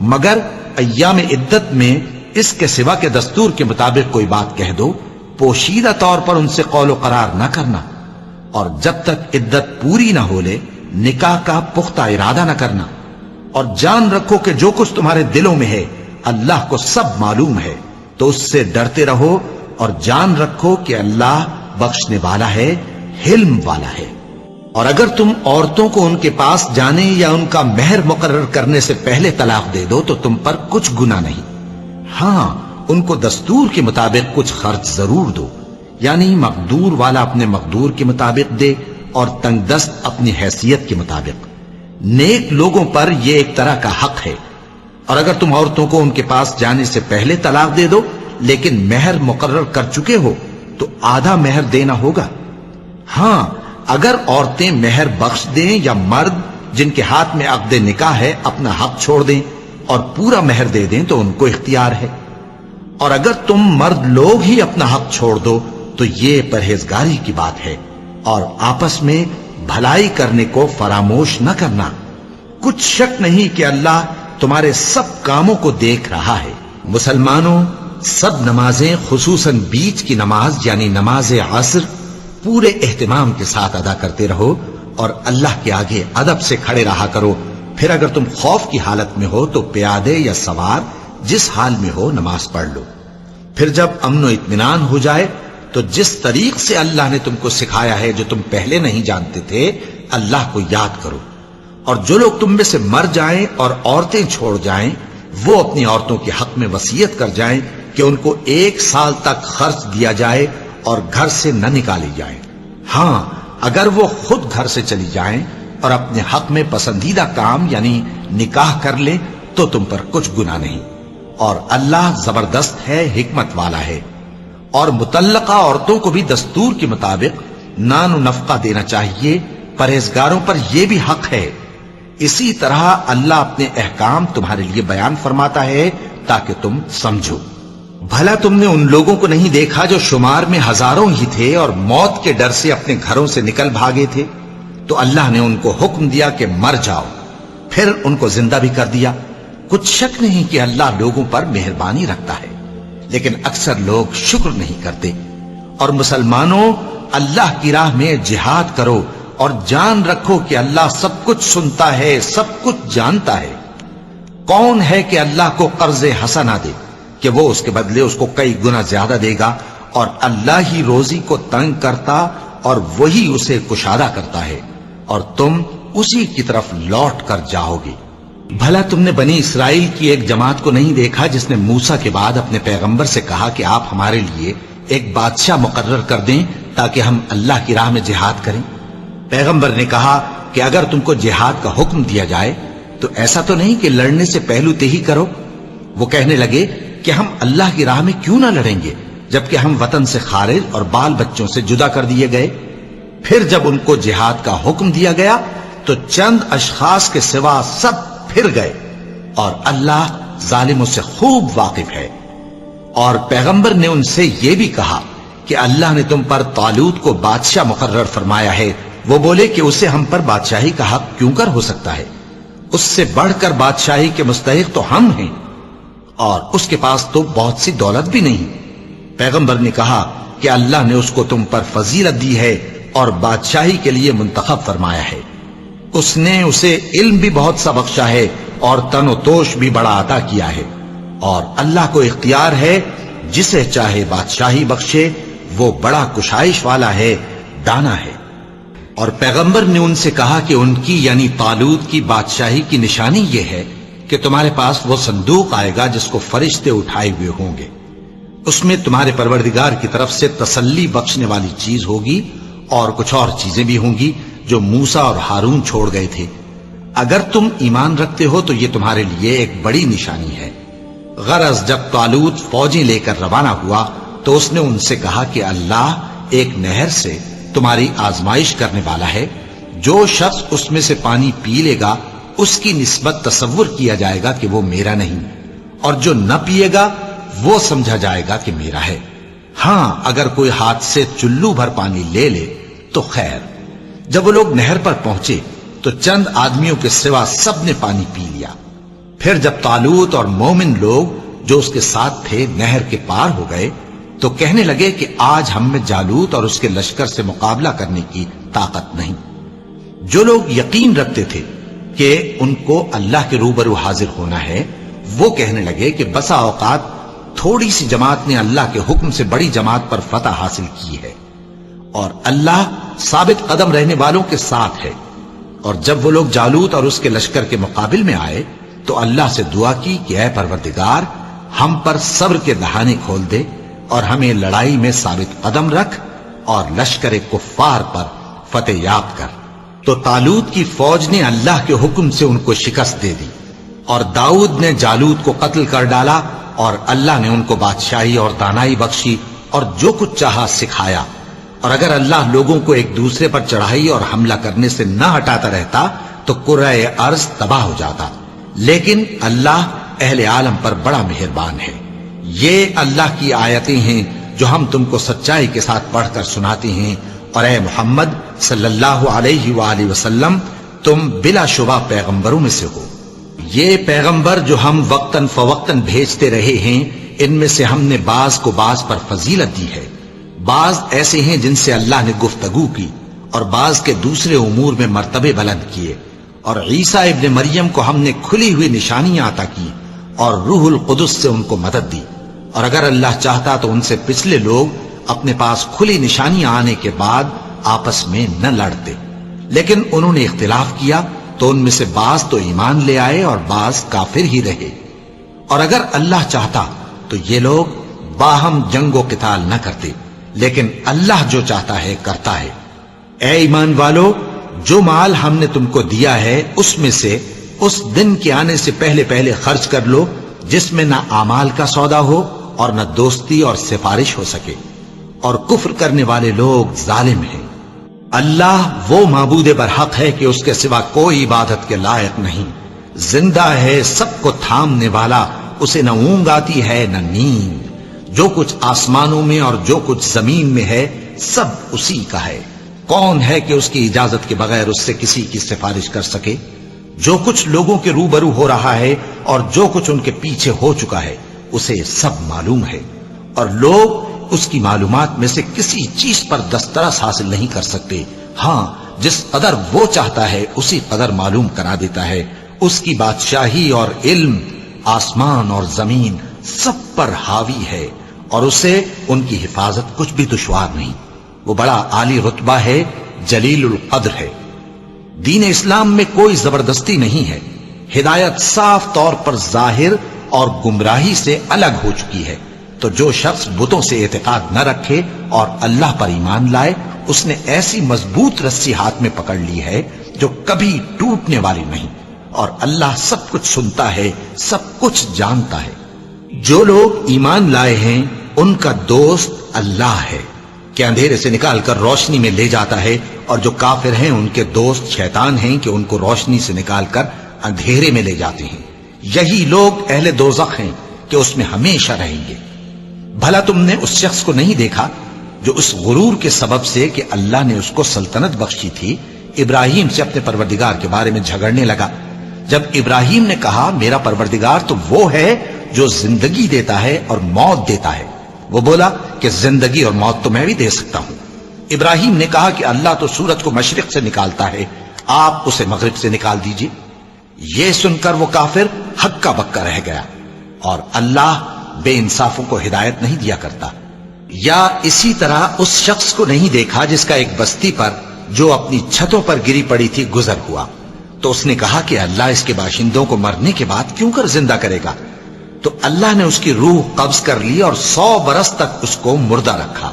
مگر ایام عدت میں اس کے سوا کے دستور کے مطابق کوئی بات کہہ دو، پوشیدہ طور پر ان سے قول و قرار نہ کرنا، اور جب تک عدت پوری نہ ہو لے نکاح کا پختہ ارادہ نہ کرنا، اور جان رکھو کہ جو کچھ تمہارے دلوں میں ہے اللہ کو سب معلوم ہے، تو اس سے ڈرتے رہو اور جان رکھو کہ اللہ بخشنے والا ہے، حلم والا ہے۔ اور اگر تم عورتوں کو ان کے پاس جانے یا ان کا مہر مقرر کرنے سے پہلے طلاق دے دو تو تم پر کچھ گناہ نہیں، ہاں ان کو دستور کے مطابق کچھ خرچ ضرور دو، یعنی مقدور والا اپنے مقدور کے مطابق دے اور تنگ دست اپنی حیثیت کے مطابق۔ نیک لوگوں پر یہ ایک طرح کا حق ہے۔ اور اگر تم عورتوں کو ان کے پاس جانے سے پہلے طلاق دے دو لیکن مہر مقرر کر چکے ہو تو آدھا مہر دینا ہوگا، ہاں اگر عورتیں مہر بخش دیں یا مرد جن کے ہاتھ میں عقد نکاح ہے اپنا حق چھوڑ دیں اور پورا مہر دے دیں تو ان کو اختیار ہے۔ اور اگر تم مرد لوگ ہی اپنا حق چھوڑ دو تو یہ پرہیزگاری کی بات ہے، اور آپس میں بھلائی کرنے کو فراموش نہ کرنا، کچھ شک نہیں کہ اللہ تمہارے سب کاموں کو دیکھ رہا ہے۔ مسلمانوں، سب نمازیں خصوصاً بیچ کی نماز یعنی نماز عصر پورے اہتمام کے ساتھ ادا کرتے رہو اور اللہ کے آگے ادب سے کھڑے رہا کرو، پھر اگر تم خوف کی حالت میں ہو تو پیادے یا سوار جس حال میں ہو نماز پڑھ لو، پھر جب امن و اطمینان ہو جائے تو جس طریق سے اللہ نے تم کو سکھایا ہے جو تم پہلے نہیں جانتے تھے اللہ کو یاد کرو۔ اور جو لوگ تم میں سے مر جائیں اور عورتیں چھوڑ جائیں وہ اپنی عورتوں کے حق میں وصیت کر جائیں کہ ان کو 1 سال تک خرچ دیا جائے اور گھر سے نہ نکالی جائیں، ہاں اگر وہ خود گھر سے چلی جائیں اور اپنے حق میں پسندیدہ کام یعنی نکاح کر لیں تو تم پر کچھ گناہ نہیں، اور اللہ زبردست ہے، حکمت والا ہے۔ اور مطلقہ عورتوں کو بھی دستور کے مطابق نان و نفقہ دینا چاہیے، پرہیزگاروں پر یہ بھی حق ہے۔ اسی طرح اللہ اپنے احکام تمہارے لیے بیان فرماتا ہے تاکہ تم سمجھو۔ بھلا تم نے ان لوگوں کو نہیں دیکھا جو شمار میں ہزاروں ہی تھے اور موت کے ڈر سے اپنے گھروں سے نکل بھاگے تھے، تو اللہ نے ان کو حکم دیا کہ مر جاؤ، پھر ان کو زندہ بھی کر دیا۔ کچھ شک نہیں کہ اللہ لوگوں پر مہربانی رکھتا ہے، لیکن اکثر لوگ شکر نہیں کرتے۔ اور مسلمانوں، اللہ کی راہ میں جہاد کرو اور جان رکھو کہ اللہ سب کچھ سنتا ہے، سب کچھ جانتا ہے۔ کون ہے کہ اللہ کو قرض حسنہ دے کہ وہ اس کے بدلے اس کو کئی گنا زیادہ دے گا، اور اللہ ہی روزی کو تنگ کرتا اور وہی اسے کشادہ کرتا ہے، اور تم اسی کی طرف لوٹ کر جاؤ گے۔ بھلا تم نے بنی اسرائیل کی ایک جماعت کو نہیں دیکھا جس نے موسیٰ کے بعد اپنے پیغمبر سے کہا کہ آپ ہمارے لیے ایک بادشاہ مقرر کر دیں تاکہ ہم اللہ کی راہ میں جہاد کریں؟ پیغمبر نے کہا کہ اگر تم کو جہاد کا حکم دیا جائے تو ایسا تو نہیں کہ لڑنے سے پہلو تہی کرو۔ وہ کہنے لگے کہ ہم اللہ کی راہ میں کیوں نہ لڑیں گے جبکہ ہم وطن سے خارج اور بال بچوں سے جدا کر دیے گئے۔ پھر جب ان کو جہاد کا حکم دیا گیا تو چند اشخاص کے سوا سب پھر گئے، اور اللہ ظالموں سے خوب واقف ہے۔ اور پیغمبر نے ان سے یہ بھی کہا کہ اللہ نے تم پر طالوت کو بادشاہ مقرر فرمایا ہے۔ وہ بولے کہ اسے ہم پر بادشاہی کا حق کیوں کر ہو سکتا ہے؟ اس سے بڑھ کر بادشاہی کے مستحق تو ہم ہیں، اور اس کے پاس تو بہت سی دولت بھی نہیں۔ پیغمبر نے کہا کہ اللہ نے اس کو تم پر فضیلت دی ہے اور بادشاہی کے لیے منتخب فرمایا ہے۔ اس نے اسے علم بھی بہت سا بخشا ہے اور تن و توش بھی بڑا عطا کیا ہے، اور اللہ کو اختیار ہے جسے چاہے بادشاہی بخشے، وہ بڑا کشائش والا ہے، دانا ہے۔ اور پیغمبر نے ان سے کہا کہ ان کی یعنی طالوت کی بادشاہی کی نشانی یہ ہے کہ تمہارے پاس وہ صندوق آئے گا جس کو فرشتے اٹھائے ہوئے ہوں گے، اس میں تمہارے پروردگار کی طرف سے تسلی بخشنے والی چیز ہوگی اور کچھ اور چیزیں بھی ہوں گی جو موسیٰ اور ہارون چھوڑ گئے تھے۔ اگر تم ایمان رکھتے ہو تو یہ تمہارے لیے ایک بڑی نشانی ہے۔ غرض جب طالوت فوجیں لے کر روانہ ہوا تو اس نے ان سے کہا کہ اللہ ایک نہر سے تمہاری آزمائش کرنے والا ہے، جو شخص اس میں سے پانی پی لے گا اس کی نسبت تصور کیا جائے گا کہ وہ میرا نہیں، اور جو نہ پیے گا وہ سمجھا جائے گا کہ میرا ہے۔ ہاں اگر کوئی ہاتھ سے چلو بھر پانی لے لے تو خیر۔ جب وہ لوگ نہر پر پہنچے تو چند آدمیوں کے سوا سب نے پانی پی لیا۔ پھر جب طالوت اور مومن لوگ جو اس کے ساتھ تھے نہر کے پار ہو گئے تو کہنے لگے کہ آج ہم میں جالوت اور اس کے لشکر سے مقابلہ کرنے کی طاقت نہیں۔ جو لوگ یقین رکھتے تھے کہ ان کو اللہ کے روبرو حاضر ہونا ہے وہ کہنے لگے کہ بسا اوقات تھوڑی سی جماعت نے اللہ کے حکم سے بڑی جماعت پر فتح حاصل کی ہے، اور اللہ ثابت قدم رہنے والوں کے ساتھ ہے۔ اور جب وہ لوگ جالوت اور اس کے لشکر کے مقابل میں آئے تو اللہ سے دعا کی کہ اے پروردگار ہم پر صبر کے دہانے کھول دے اور ہمیں لڑائی میں ثابت قدم رکھ اور لشکر کفار پر فتح یاب کر۔ تو طالوت کی فوج نے اللہ کے حکم سے ان کو شکست دے دی، اور داؤد نے جالوت کو قتل کر ڈالا، اور اللہ نے ان کو بادشاہی اور دانائی بخشی اور جو کچھ چاہا سکھایا۔ اور اگر اللہ لوگوں کو ایک دوسرے پر چڑھائی اور حملہ کرنے سے نہ ہٹاتا رہتا تو کرۂ ارض تباہ ہو جاتا، لیکن اللہ اہل عالم پر بڑا مہربان ہے۔ یہ اللہ کی آیتیں ہیں جو ہم تم کو سچائی کے ساتھ پڑھ کر سناتے ہیں، اور اے محمد صلی اللہ علیہ وآلہ وسلم تم بلا شبہ پیغمبروں میں سے ہو۔ یہ پیغمبر جو ہم وقتاً فوقتاً بھیجتے رہے ہیں ان میں سے ہم نے بعض کو بعض پر فضیلت دی ہے، بعض ایسے ہیں جن سے اللہ نے گفتگو کی اور بعض کے دوسرے امور میں مرتبے بلند کیے، اور عیسیٰ ابن مریم کو ہم نے کھلی ہوئی نشانیاں عطا کی اور روح القدس سے ان کو مدد دی، اور اگر اللہ چاہتا تو ان سے پچھلے لوگ اپنے پاس کھلی نشانیاں آنے کے بعد آپس میں نہ لڑتے، لیکن انہوں نے اختلاف کیا تو ان میں سے بعض تو ایمان لے آئے اور بعض کافر ہی رہے۔ اور اگر اللہ چاہتا تو یہ لوگ باہم جنگ و قتال نہ کرتے، لیکن اللہ جو چاہتا ہے کرتا ہے۔ اے ایمان والو، جو مال ہم نے تم کو دیا ہے اس میں سے اس دن کے آنے سے پہلے پہلے خرچ کر لو جس میں نہ اعمال کا سودا ہو اور نہ دوستی اور سفارش ہو سکے، اور کفر کرنے والے لوگ ظالم ہیں۔ اللہ وہ معبود برحق ہے کہ اس کے سوا کوئی عبادت کے لائق نہیں، زندہ ہے، سب کو تھامنے والا، اسے نہ اونگ آتی ہے نہ نیند، جو کچھ آسمانوں میں اور جو کچھ زمین میں ہے سب اسی کا ہے۔ کون ہے کہ اس کی اجازت کے بغیر اس سے کسی کی سفارش کر سکے؟ جو کچھ لوگوں کے روبرو ہو رہا ہے اور جو کچھ ان کے پیچھے ہو چکا ہے اسے سب معلوم ہے، اور لوگ اس کی معلومات میں سے کسی چیز پر دسترس حاصل نہیں کر سکتے۔ ہاں جس قدر وہ چاہتا ہے اسی قدر معلوم کرا دیتا ہے۔ اس کی بادشاہی اور علم آسمان اور زمین سب پر حاوی ہے، اور اسے ان کی حفاظت کچھ بھی دشوار نہیں۔ وہ بڑا عالی رتبہ ہے، جلیل القدر ہے۔ دین اسلام میں کوئی زبردستی نہیں ہے، ہدایت صاف طور پر ظاہر اور گمراہی سے الگ ہو چکی ہے۔ تو جو شخص بتوں سے اعتقاد نہ رکھے اور اللہ پر ایمان لائے اس نے ایسی مضبوط رسی ہاتھ میں پکڑ لی ہے جو کبھی ٹوٹنے والی نہیں، اور اللہ سب کچھ سنتا ہے، سب کچھ جانتا ہے۔ جو لوگ ایمان لائے ہیں ان کا دوست اللہ ہے کہ اندھیرے سے نکال کر روشنی میں لے جاتا ہے، اور جو کافر ہیں ان کے دوست شیطان ہیں کہ ان کو روشنی سے نکال کر اندھیرے میں لے جاتے ہیں۔ یہی لوگ اہل دوزخ ہیں کہ اس میں ہمیشہ رہیں گے۔ بھلا تم نے اس شخص کو نہیں دیکھا جو اس غرور کے سبب سے کہ اللہ نے اس کو سلطنت بخشی تھی ابراہیم سے اپنے پروردگار کے بارے میں جھگڑنے لگا؟ جب ابراہیم نے کہا میرا پروردگار تو وہ ہے جو زندگی دیتا ہے اور موت دیتا ہے، وہ بولا کہ زندگی اور موت تو میں بھی دے سکتا ہوں۔ ابراہیم نے کہا کہ اللہ تو سورج کو مشرق سے نکالتا ہے، آپ اسے مغرب سے نکال دیجئے۔ یہ سن کر وہ کافر ہکا بکا رہ گیا، اور اللہ بے انصافوں کو ہدایت نہیں دیا کرتا۔ یا اسی طرح اس شخص کو نہیں دیکھا جس کا ایک بستی پر جو اپنی چھتوں پر گری پڑی تھی گزر ہوا، تو اس نے کہا کہ اللہ اس کے باشندوں کو مرنے کے بعد کیوں کر زندہ کرے گا؟ تو اللہ نے اس کی روح قبض کر لی اور 100 برس تک اس کو مردہ رکھا.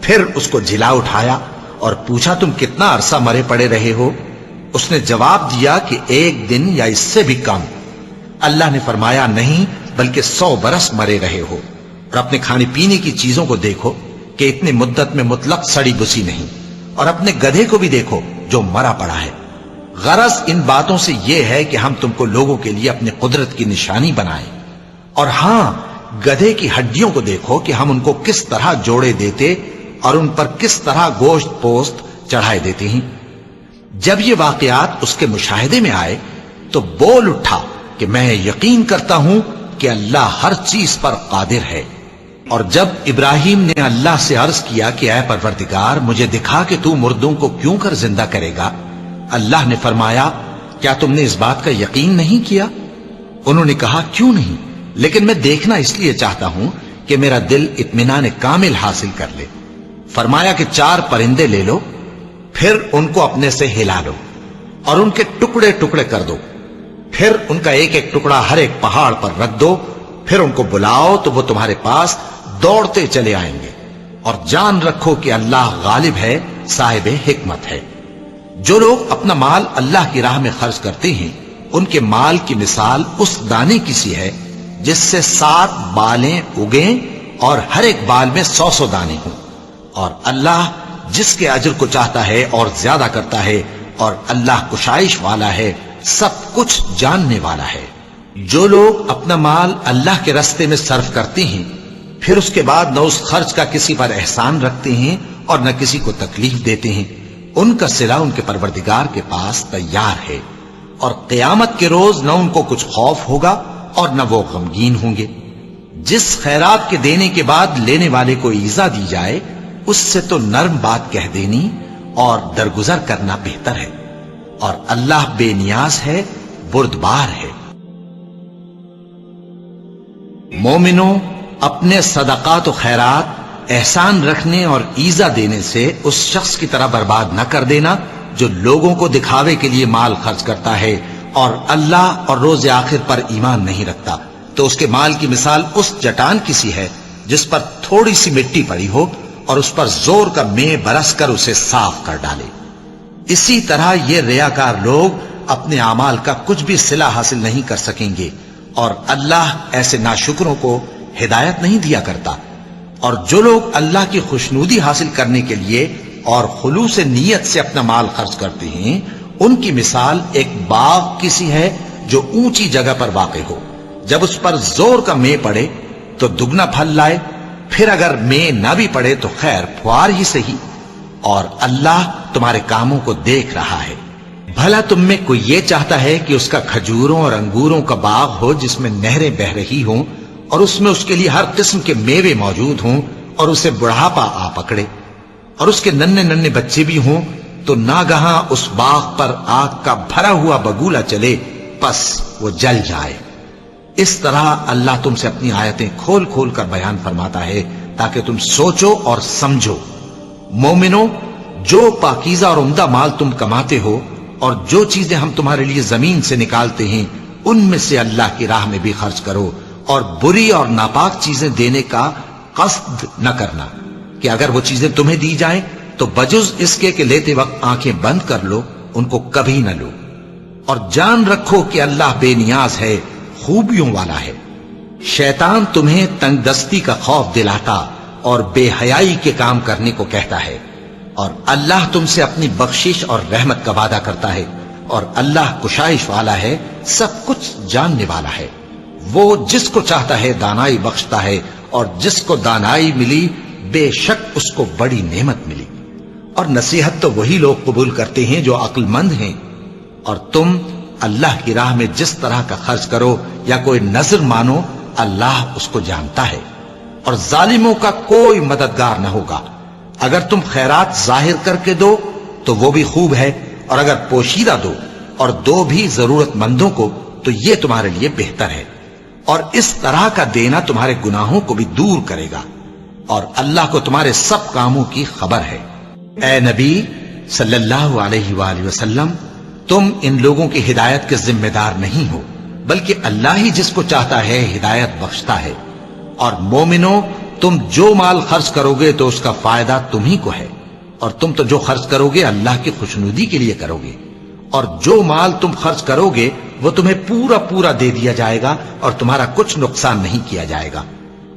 پھر اس کو جلا اٹھایا اور پوچھا تم کتنا عرصہ مرے پڑے رہے ہو؟ اس نے جواب دیا کہ 1 دن یا اس سے بھی کم. اللہ نے فرمایا نہیں بلکہ 100 برس مرے رہے ہو. اور اپنے کھانے پینے کی چیزوں کو دیکھو کہ اتنی مدت میں مطلق سڑی بسی نہیں، اور اپنے گدھے کو بھی دیکھو جو مرا پڑا ہے. غرض ان باتوں سے یہ ہے کہ ہم تم کو لوگوں کے لیے اپنی قدرت کی نشانی بنائیں. اور ہاں، گدھے کی ہڈیوں کو دیکھو کہ ہم ان کو کس طرح جوڑے دیتے اور ان پر کس طرح گوشت پوست چڑھائے دیتے ہیں. جب یہ واقعات اس کے مشاہدے میں آئے تو بول اٹھا کہ میں یقین کرتا ہوں کہ اللہ ہر چیز پر قادر ہے. اور جب ابراہیم نے اللہ سے عرض کیا کہ اے پروردگار مجھے دکھا کہ تو مردوں کو کیوں کر زندہ کرے گا، اللہ نے فرمایا کیا تم نے اس بات کا یقین نہیں کیا؟ انہوں نے کہا کیوں نہیں، لیکن میں دیکھنا اس لیے چاہتا ہوں کہ میرا دل اطمینان کامل حاصل کر لے. فرمایا کہ 4 پرندے لے لو، پھر ان کو اپنے سے ہلا لو اور ان کے ٹکڑے ٹکڑے کر دو، پھر ان کا ایک ایک ٹکڑا ہر ایک پہاڑ پر رکھ دو، پھر ان کو بلاؤ تو وہ تمہارے پاس دوڑتے چلے آئیں گے. اور جان رکھو کہ اللہ غالب ہے، صاحب حکمت ہے. جو لوگ اپنا مال اللہ کی راہ میں خرچ کرتے ہیں ان کے مال کی مثال اس دانے کی سی ہے جس سے 7 بالیں اگیں اور ہر ایک بال میں 100 دانے ہوں. اور اللہ جس کے اجر کو چاہتا ہے اور زیادہ کرتا ہے، اور اللہ کشائش والا ہے، سب کچھ جاننے والا ہے. جو لوگ اپنا مال اللہ کے راستے میں صرف کرتے ہیں پھر اس کے بعد نہ اس خرچ کا کسی پر احسان رکھتے ہیں اور نہ کسی کو تکلیف دیتے ہیں، ان کا صلہ ان کے پروردگار کے پاس تیار ہے. اور قیامت کے روز نہ ان کو کچھ خوف ہوگا اور نہ وہ غمگین ہوں گے. جس خیرات کے دینے کے بعد لینے والے کو ایذا دی جائے اس سے تو نرم بات کہہ دینی اور درگزر کرنا بہتر ہے. اور اللہ بے نیاز ہے، بردبار ہے. مومنوں، اپنے صدقات و خیرات احسان رکھنے اور ایذا دینے سے اس شخص کی طرح برباد نہ کر دینا جو لوگوں کو دکھاوے کے لیے مال خرچ کرتا ہے اور اللہ اور روز آخر پر ایمان نہیں رکھتا. تو اس کے مال کی مثال اس چٹان کی سی ہے جس پر تھوڑی سی مٹی پڑی ہو اور اس پر زور کا مے برس کر اسے صاف کر ڈالے. اسی طرح یہ ریاکار لوگ اپنے اعمال کا کچھ بھی صلہ حاصل نہیں کر سکیں گے، اور اللہ ایسے ناشکروں کو ہدایت نہیں دیا کرتا. اور جو لوگ اللہ کی خوشنودی حاصل کرنے کے لیے اور خلوص نیت سے اپنا مال خرچ کرتے ہیں ان کی مثال ایک باغ کی سی ہے جو اونچی جگہ پر واقع ہو. جب اس پر زور کا مے پڑے تو دگنا پھل لائے، پھر اگر مے نہ بھی پڑے تو خیر پھوار ہی صحیح. اور اللہ تمہارے کاموں کو دیکھ رہا ہے. بھلا تم میں کوئی یہ چاہتا ہے کہ اس کا کھجوروں اور انگوروں کا باغ ہو جس میں نہریں بہ رہی ہوں اور اس میں اس کے لیے ہر قسم کے میوے موجود ہوں اور اسے بڑھاپا آ پکڑے اور اس کے ننھے ننھے بچے بھی ہوں تو ناگہاں اس باغ پر آگ کا بھرا ہوا بگولا چلے پس وہ جل جائے. اس طرح اللہ تم سے اپنی آیتیں کھول کھول کر بیان فرماتا ہے تاکہ تم سوچو اور سمجھو. مومنوں، جو پاکیزہ اور عمدہ مال تم کماتے ہو اور جو چیزیں ہم تمہارے لیے زمین سے نکالتے ہیں ان میں سے اللہ کی راہ میں بھی خرچ کرو، اور بری اور ناپاک چیزیں دینے کا قصد نہ کرنا کہ اگر وہ چیزیں تمہیں دی جائیں تو بجز اس کے کہ لیتے وقت آنکھیں بند کر لو ان کو کبھی نہ لو. اور جان رکھو کہ اللہ بے نیاز ہے، خوبیوں والا ہے. شیطان تمہیں تنگ دستی کا خوف دلاتا اور بے حیائی کے کام کرنے کو کہتا ہے، اور اللہ تم سے اپنی بخشش اور رحمت کا وعدہ کرتا ہے، اور اللہ کشائش والا ہے، سب کچھ جاننے والا ہے. وہ جس کو چاہتا ہے دانائی بخشتا ہے، اور جس کو دانائی ملی بے شک اس کو بڑی نعمت ملی. اور نصیحت تو وہی لوگ قبول کرتے ہیں جو عقل مند ہیں. اور تم اللہ کی راہ میں جس طرح کا خرچ کرو یا کوئی نظر مانو اللہ اس کو جانتا ہے. اور ظالموں کا کوئی مددگار نہ ہوگا. اگر تم خیرات ظاہر کر کے دو تو وہ بھی خوب ہے، اور اگر پوشیدہ دو اور دو بھی ضرورت مندوں کو تو یہ تمہارے لیے بہتر ہے. اور اس طرح کا دینا تمہارے گناہوں کو بھی دور کرے گا، اور اللہ کو تمہارے سب کاموں کی خبر ہے. اے نبی، صلی اللہ علیہ وآلہ وسلم تم ان لوگوں کی ہدایت کے ذمہ دار نہیں ہو، بلکہ اللہ ہی جس کو چاہتا ہے ہدایت بخشتا ہے۔ اور مومنو، تم جو مال خرچ کرو گے تو اس کا فائدہ تم ہی کو ہے، اور تم تو جو خرچ کرو گے اللہ کی خوشنودی کے لیے کرو گے، اور جو مال تم خرچ کرو گے وہ تمہیں پورا پورا دے دیا جائے گا اور تمہارا کچھ نقصان نہیں کیا جائے گا۔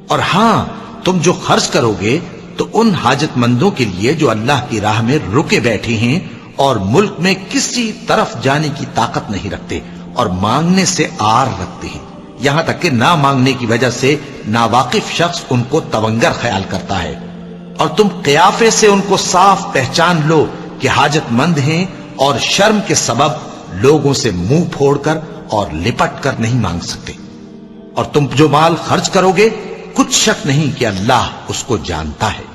اور ہاں، تم جو خرچ کرو گے تو ان حاجت مندوں کے لیے جو اللہ کی راہ میں رکے بیٹھے ہیں اور ملک میں کسی طرف جانے کی طاقت نہیں رکھتے اور مانگنے سے آر رکھتے ہیں، یہاں تک کہ نہ مانگنے کی وجہ سے ناواقف شخص ان کو تونگر خیال کرتا ہے، اور تم قیافے سے ان کو صاف پہچان لو کہ حاجت مند ہیں اور شرم کے سبب لوگوں سے منہ پھوڑ کر اور لپٹ کر نہیں مانگ سکتے۔ اور تم جو مال خرچ کرو گے کچھ شک نہیں کہ اللہ اس کو جانتا ہے۔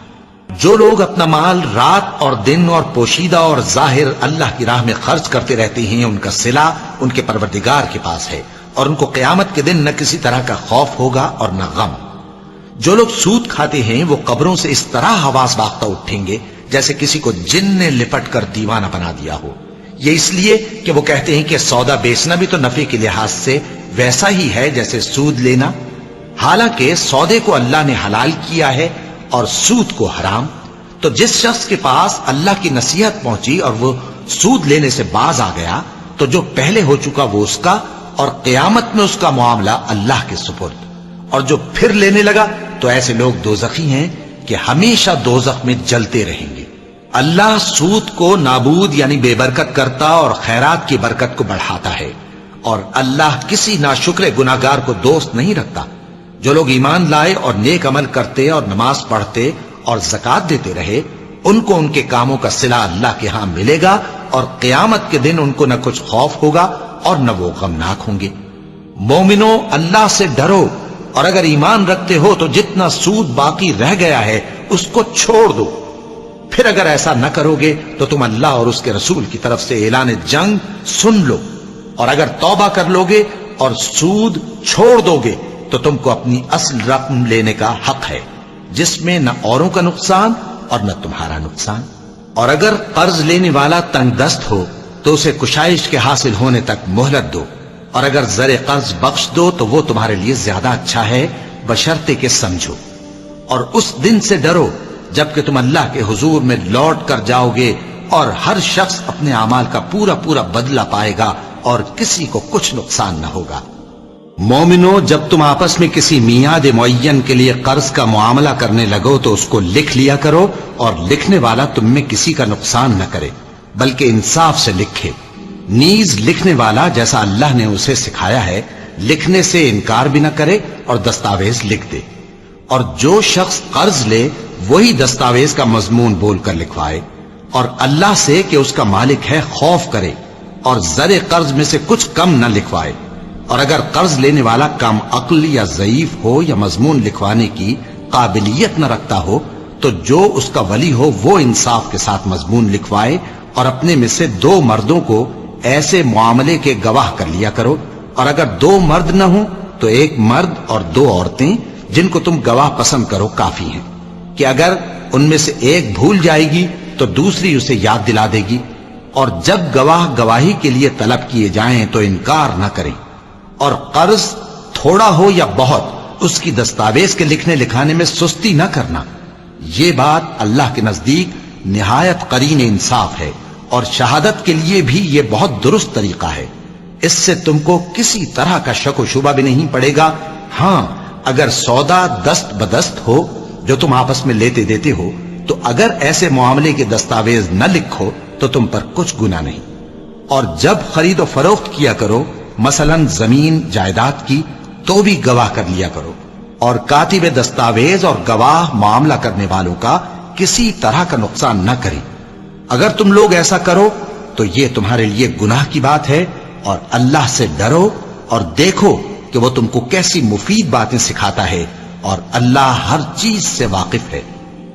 جو لوگ اپنا مال رات اور دن اور پوشیدہ اور ظاہر اللہ کی راہ میں خرچ کرتے رہتے ہیں، ان کا صلہ ان کے پروردگار کے پاس ہے، اور ان کو قیامت کے دن نہ کسی طرح کا خوف ہوگا اور نہ غم۔ جو لوگ سود کھاتے ہیں وہ قبروں سے اس طرح حواس باختہ اٹھیں گے جیسے کسی کو جن نے لپٹ کر دیوانہ بنا دیا ہو، یہ اس لیے کہ وہ کہتے ہیں کہ سودا بیچنا بھی تو نفع کے لحاظ سے ویسا ہی ہے جیسے سود لینا، حالانکہ سودے کو اللہ نے حلال کیا ہے اور سود کو حرام۔ تو جس شخص کے پاس اللہ کی نصیحت پہنچی اور وہ سود لینے سے باز آ گیا تو جو پہلے ہو چکا وہ اس کا، اور قیامت میں اس کا معاملہ اللہ کے سپرد۔ اور جو پھر لینے لگا تو ایسے لوگ دوزخی ہیں کہ ہمیشہ دوزخ میں جلتے رہیں گے۔ اللہ سود کو نابود یعنی بے برکت کرتا اور خیرات کی برکت کو بڑھاتا ہے، اور اللہ کسی ناشکر گناہگار کو دوست نہیں رکھتا۔ جو لوگ ایمان لائے اور نیک عمل کرتے اور نماز پڑھتے اور زکات دیتے رہے، ان کو ان کے کاموں کا صلہ اللہ کے ہاں ملے گا، اور قیامت کے دن ان کو نہ کچھ خوف ہوگا اور نہ وہ غمناک ہوں گے۔ مومنو، اللہ سے ڈرو، اور اگر ایمان رکھتے ہو تو جتنا سود باقی رہ گیا ہے اس کو چھوڑ دو۔ پھر اگر ایسا نہ کرو گے تو تم اللہ اور اس کے رسول کی طرف سے اعلان جنگ سن لو، اور اگر توبہ کر لو گے اور سود چھوڑ دو گے تو تم کو اپنی اصل رقم لینے کا حق ہے، جس میں نہ اوروں کا نقصان اور نہ تمہارا نقصان۔ اور اگر قرض لینے والا تنگ دست ہو تو اسے کشائش کے حاصل ہونے تک مہلت دو، اور اگر زر قرض بخش دو تو وہ تمہارے لیے زیادہ اچھا ہے، بشرطے کہ سمجھو۔ اور اس دن سے ڈرو جبکہ تم اللہ کے حضور میں لوٹ کر جاؤ گے، اور ہر شخص اپنے اعمال کا پورا پورا بدلہ پائے گا اور کسی کو کچھ نقصان نہ ہوگا۔ مومنو، جب تم آپس میں کسی میعاد معین کے لیے قرض کا معاملہ کرنے لگو تو اس کو لکھ لیا کرو، اور لکھنے والا تم میں کسی کا نقصان نہ کرے بلکہ انصاف سے لکھے۔ نیز لکھنے والا جیسا اللہ نے اسے سکھایا ہے لکھنے سے انکار بھی نہ کرے اور دستاویز لکھ دے، اور جو شخص قرض لے وہی دستاویز کا مضمون بول کر لکھوائے، اور اللہ سے کہ اس کا مالک ہے خوف کرے، اور زر قرض میں سے کچھ کم نہ لکھوائے۔ اور اگر قرض لینے والا کم عقل یا ضعیف ہو یا مضمون لکھوانے کی قابلیت نہ رکھتا ہو تو جو اس کا ولی ہو وہ انصاف کے ساتھ مضمون لکھوائے، اور اپنے میں سے 2 مردوں کو ایسے معاملے کے گواہ کر لیا کرو، اور اگر 2 مرد نہ ہوں تو 1 مرد اور 2 عورتیں جن کو تم گواہ پسند کرو کافی ہیں، کہ اگر ان میں سے ایک بھول جائے گی تو دوسری اسے یاد دلا دے گی۔ اور جب گواہ گواہی کے لیے طلب کیے جائیں تو انکار نہ کریں، اور قرض تھوڑا ہو یا بہت اس کی دستاویز کے لکھنے لکھانے میں سستی نہ کرنا۔ یہ بات اللہ کے نزدیک نہایت قرین انصاف ہے، اور شہادت کے لیے بھی یہ بہت درست طریقہ ہے۔ اس سے تم کو کسی طرح کا شک و شبہ بھی نہیں پڑے گا۔ ہاں، اگر سودا دست بدست ہو جو تم آپس میں لیتے دیتے ہو تو اگر ایسے معاملے کے دستاویز نہ لکھو تو تم پر کچھ گناہ نہیں۔ اور جب خرید و فروخت کیا کرو، مثلا زمین جائیداد کی، تو بھی گواہ کر لیا کرو، اور کاتب دستاویز اور گواہ معاملہ کرنے والوں کا کسی طرح کا نقصان نہ کریں۔ اگر تم لوگ ایسا کرو تو یہ تمہارے لیے گناہ کی بات ہے، اور اللہ سے ڈرو اور دیکھو کہ وہ تم کو کیسی مفید باتیں سکھاتا ہے، اور اللہ ہر چیز سے واقف ہے۔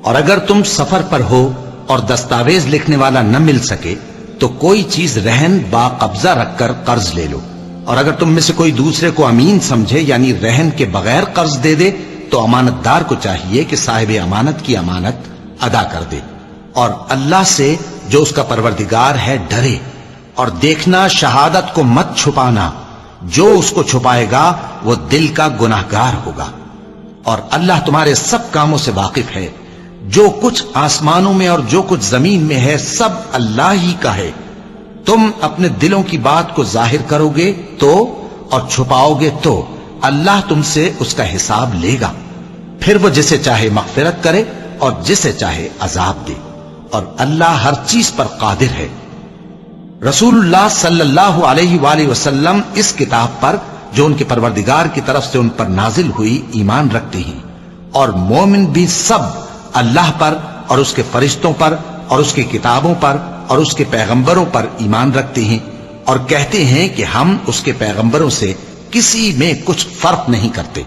اور اگر تم سفر پر ہو اور دستاویز لکھنے والا نہ مل سکے تو کوئی چیز رہن با قبضہ رکھ کر قرض لے لو، اور اگر تم میں سے کوئی دوسرے کو امین سمجھے یعنی رہن کے بغیر قرض دے دے تو امانت دار کو چاہیے کہ صاحب امانت کی امانت ادا کر دے، اور اللہ سے جو اس کا پروردگار ہے ڈرے، اور دیکھنا شہادت کو مت چھپانا، جو اس کو چھپائے گا وہ دل کا گناہگار ہوگا۔ اور اللہ تمہارے سب کاموں سے واقف ہے، جو کچھ آسمانوں میں اور جو کچھ زمین میں ہے سب اللہ ہی کا ہے۔ تم اپنے دلوں کی بات کو ظاہر کرو گے تو اور چھپاؤ گے تو اللہ تم سے اس کا حساب لے گا، پھر وہ جسے چاہے مغفرت کرے اور جسے چاہے عذاب دے، اور اللہ ہر چیز پر قادر ہے۔ رسول اللہ صلی اللہ علیہ وآلہ وسلم اس کتاب پر جو ان کے پروردگار کی طرف سے ان پر نازل ہوئی ایمان رکھتے ہیں، اور مومن بھی سب اللہ پر اور اس کے فرشتوں پر اور اس کی کتابوں پر اور اس کے پیغمبروں پر ایمان رکھتے ہیں، اور کہتے ہیں کہ ہم اس کے پیغمبروں سے کسی میں کچھ فرق نہیں کرتے،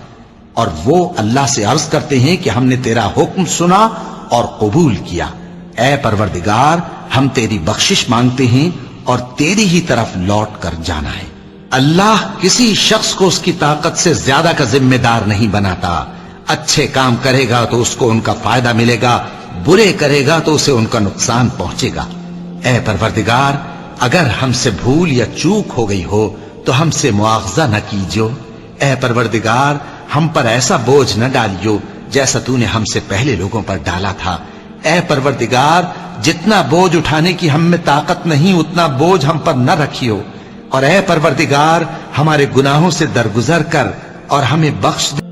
اور وہ اللہ سے عرض کرتے ہیں کہ ہم نے تیرا حکم سنا اور قبول کیا۔ اے پروردگار، ہم تیری بخشش مانگتے ہیں اور تیری ہی طرف لوٹ کر جانا ہے۔ اللہ کسی شخص کو اس کی طاقت سے زیادہ کا ذمہ دار نہیں بناتا۔ اچھے کام کرے گا تو اس کو ان کا فائدہ ملے گا، برے کرے گا تو اسے ان کا نقصان پہنچے گا۔ اے پروردگار، اگر ہم سے بھول یا چوک ہو گئی ہو تو ہم سے مواخذہ نہ کیجو۔ اے پروردگار، ہم پر ایسا بوجھ نہ ڈالیو جیسا تو نے ہم سے پہلے لوگوں پر ڈالا تھا۔ اے پروردگار، جتنا بوجھ اٹھانے کی ہم میں طاقت نہیں اتنا بوجھ ہم پر نہ رکھیو، اور اے پروردگار، ہمارے گناہوں سے درگزر کر اور ہمیں بخش دے۔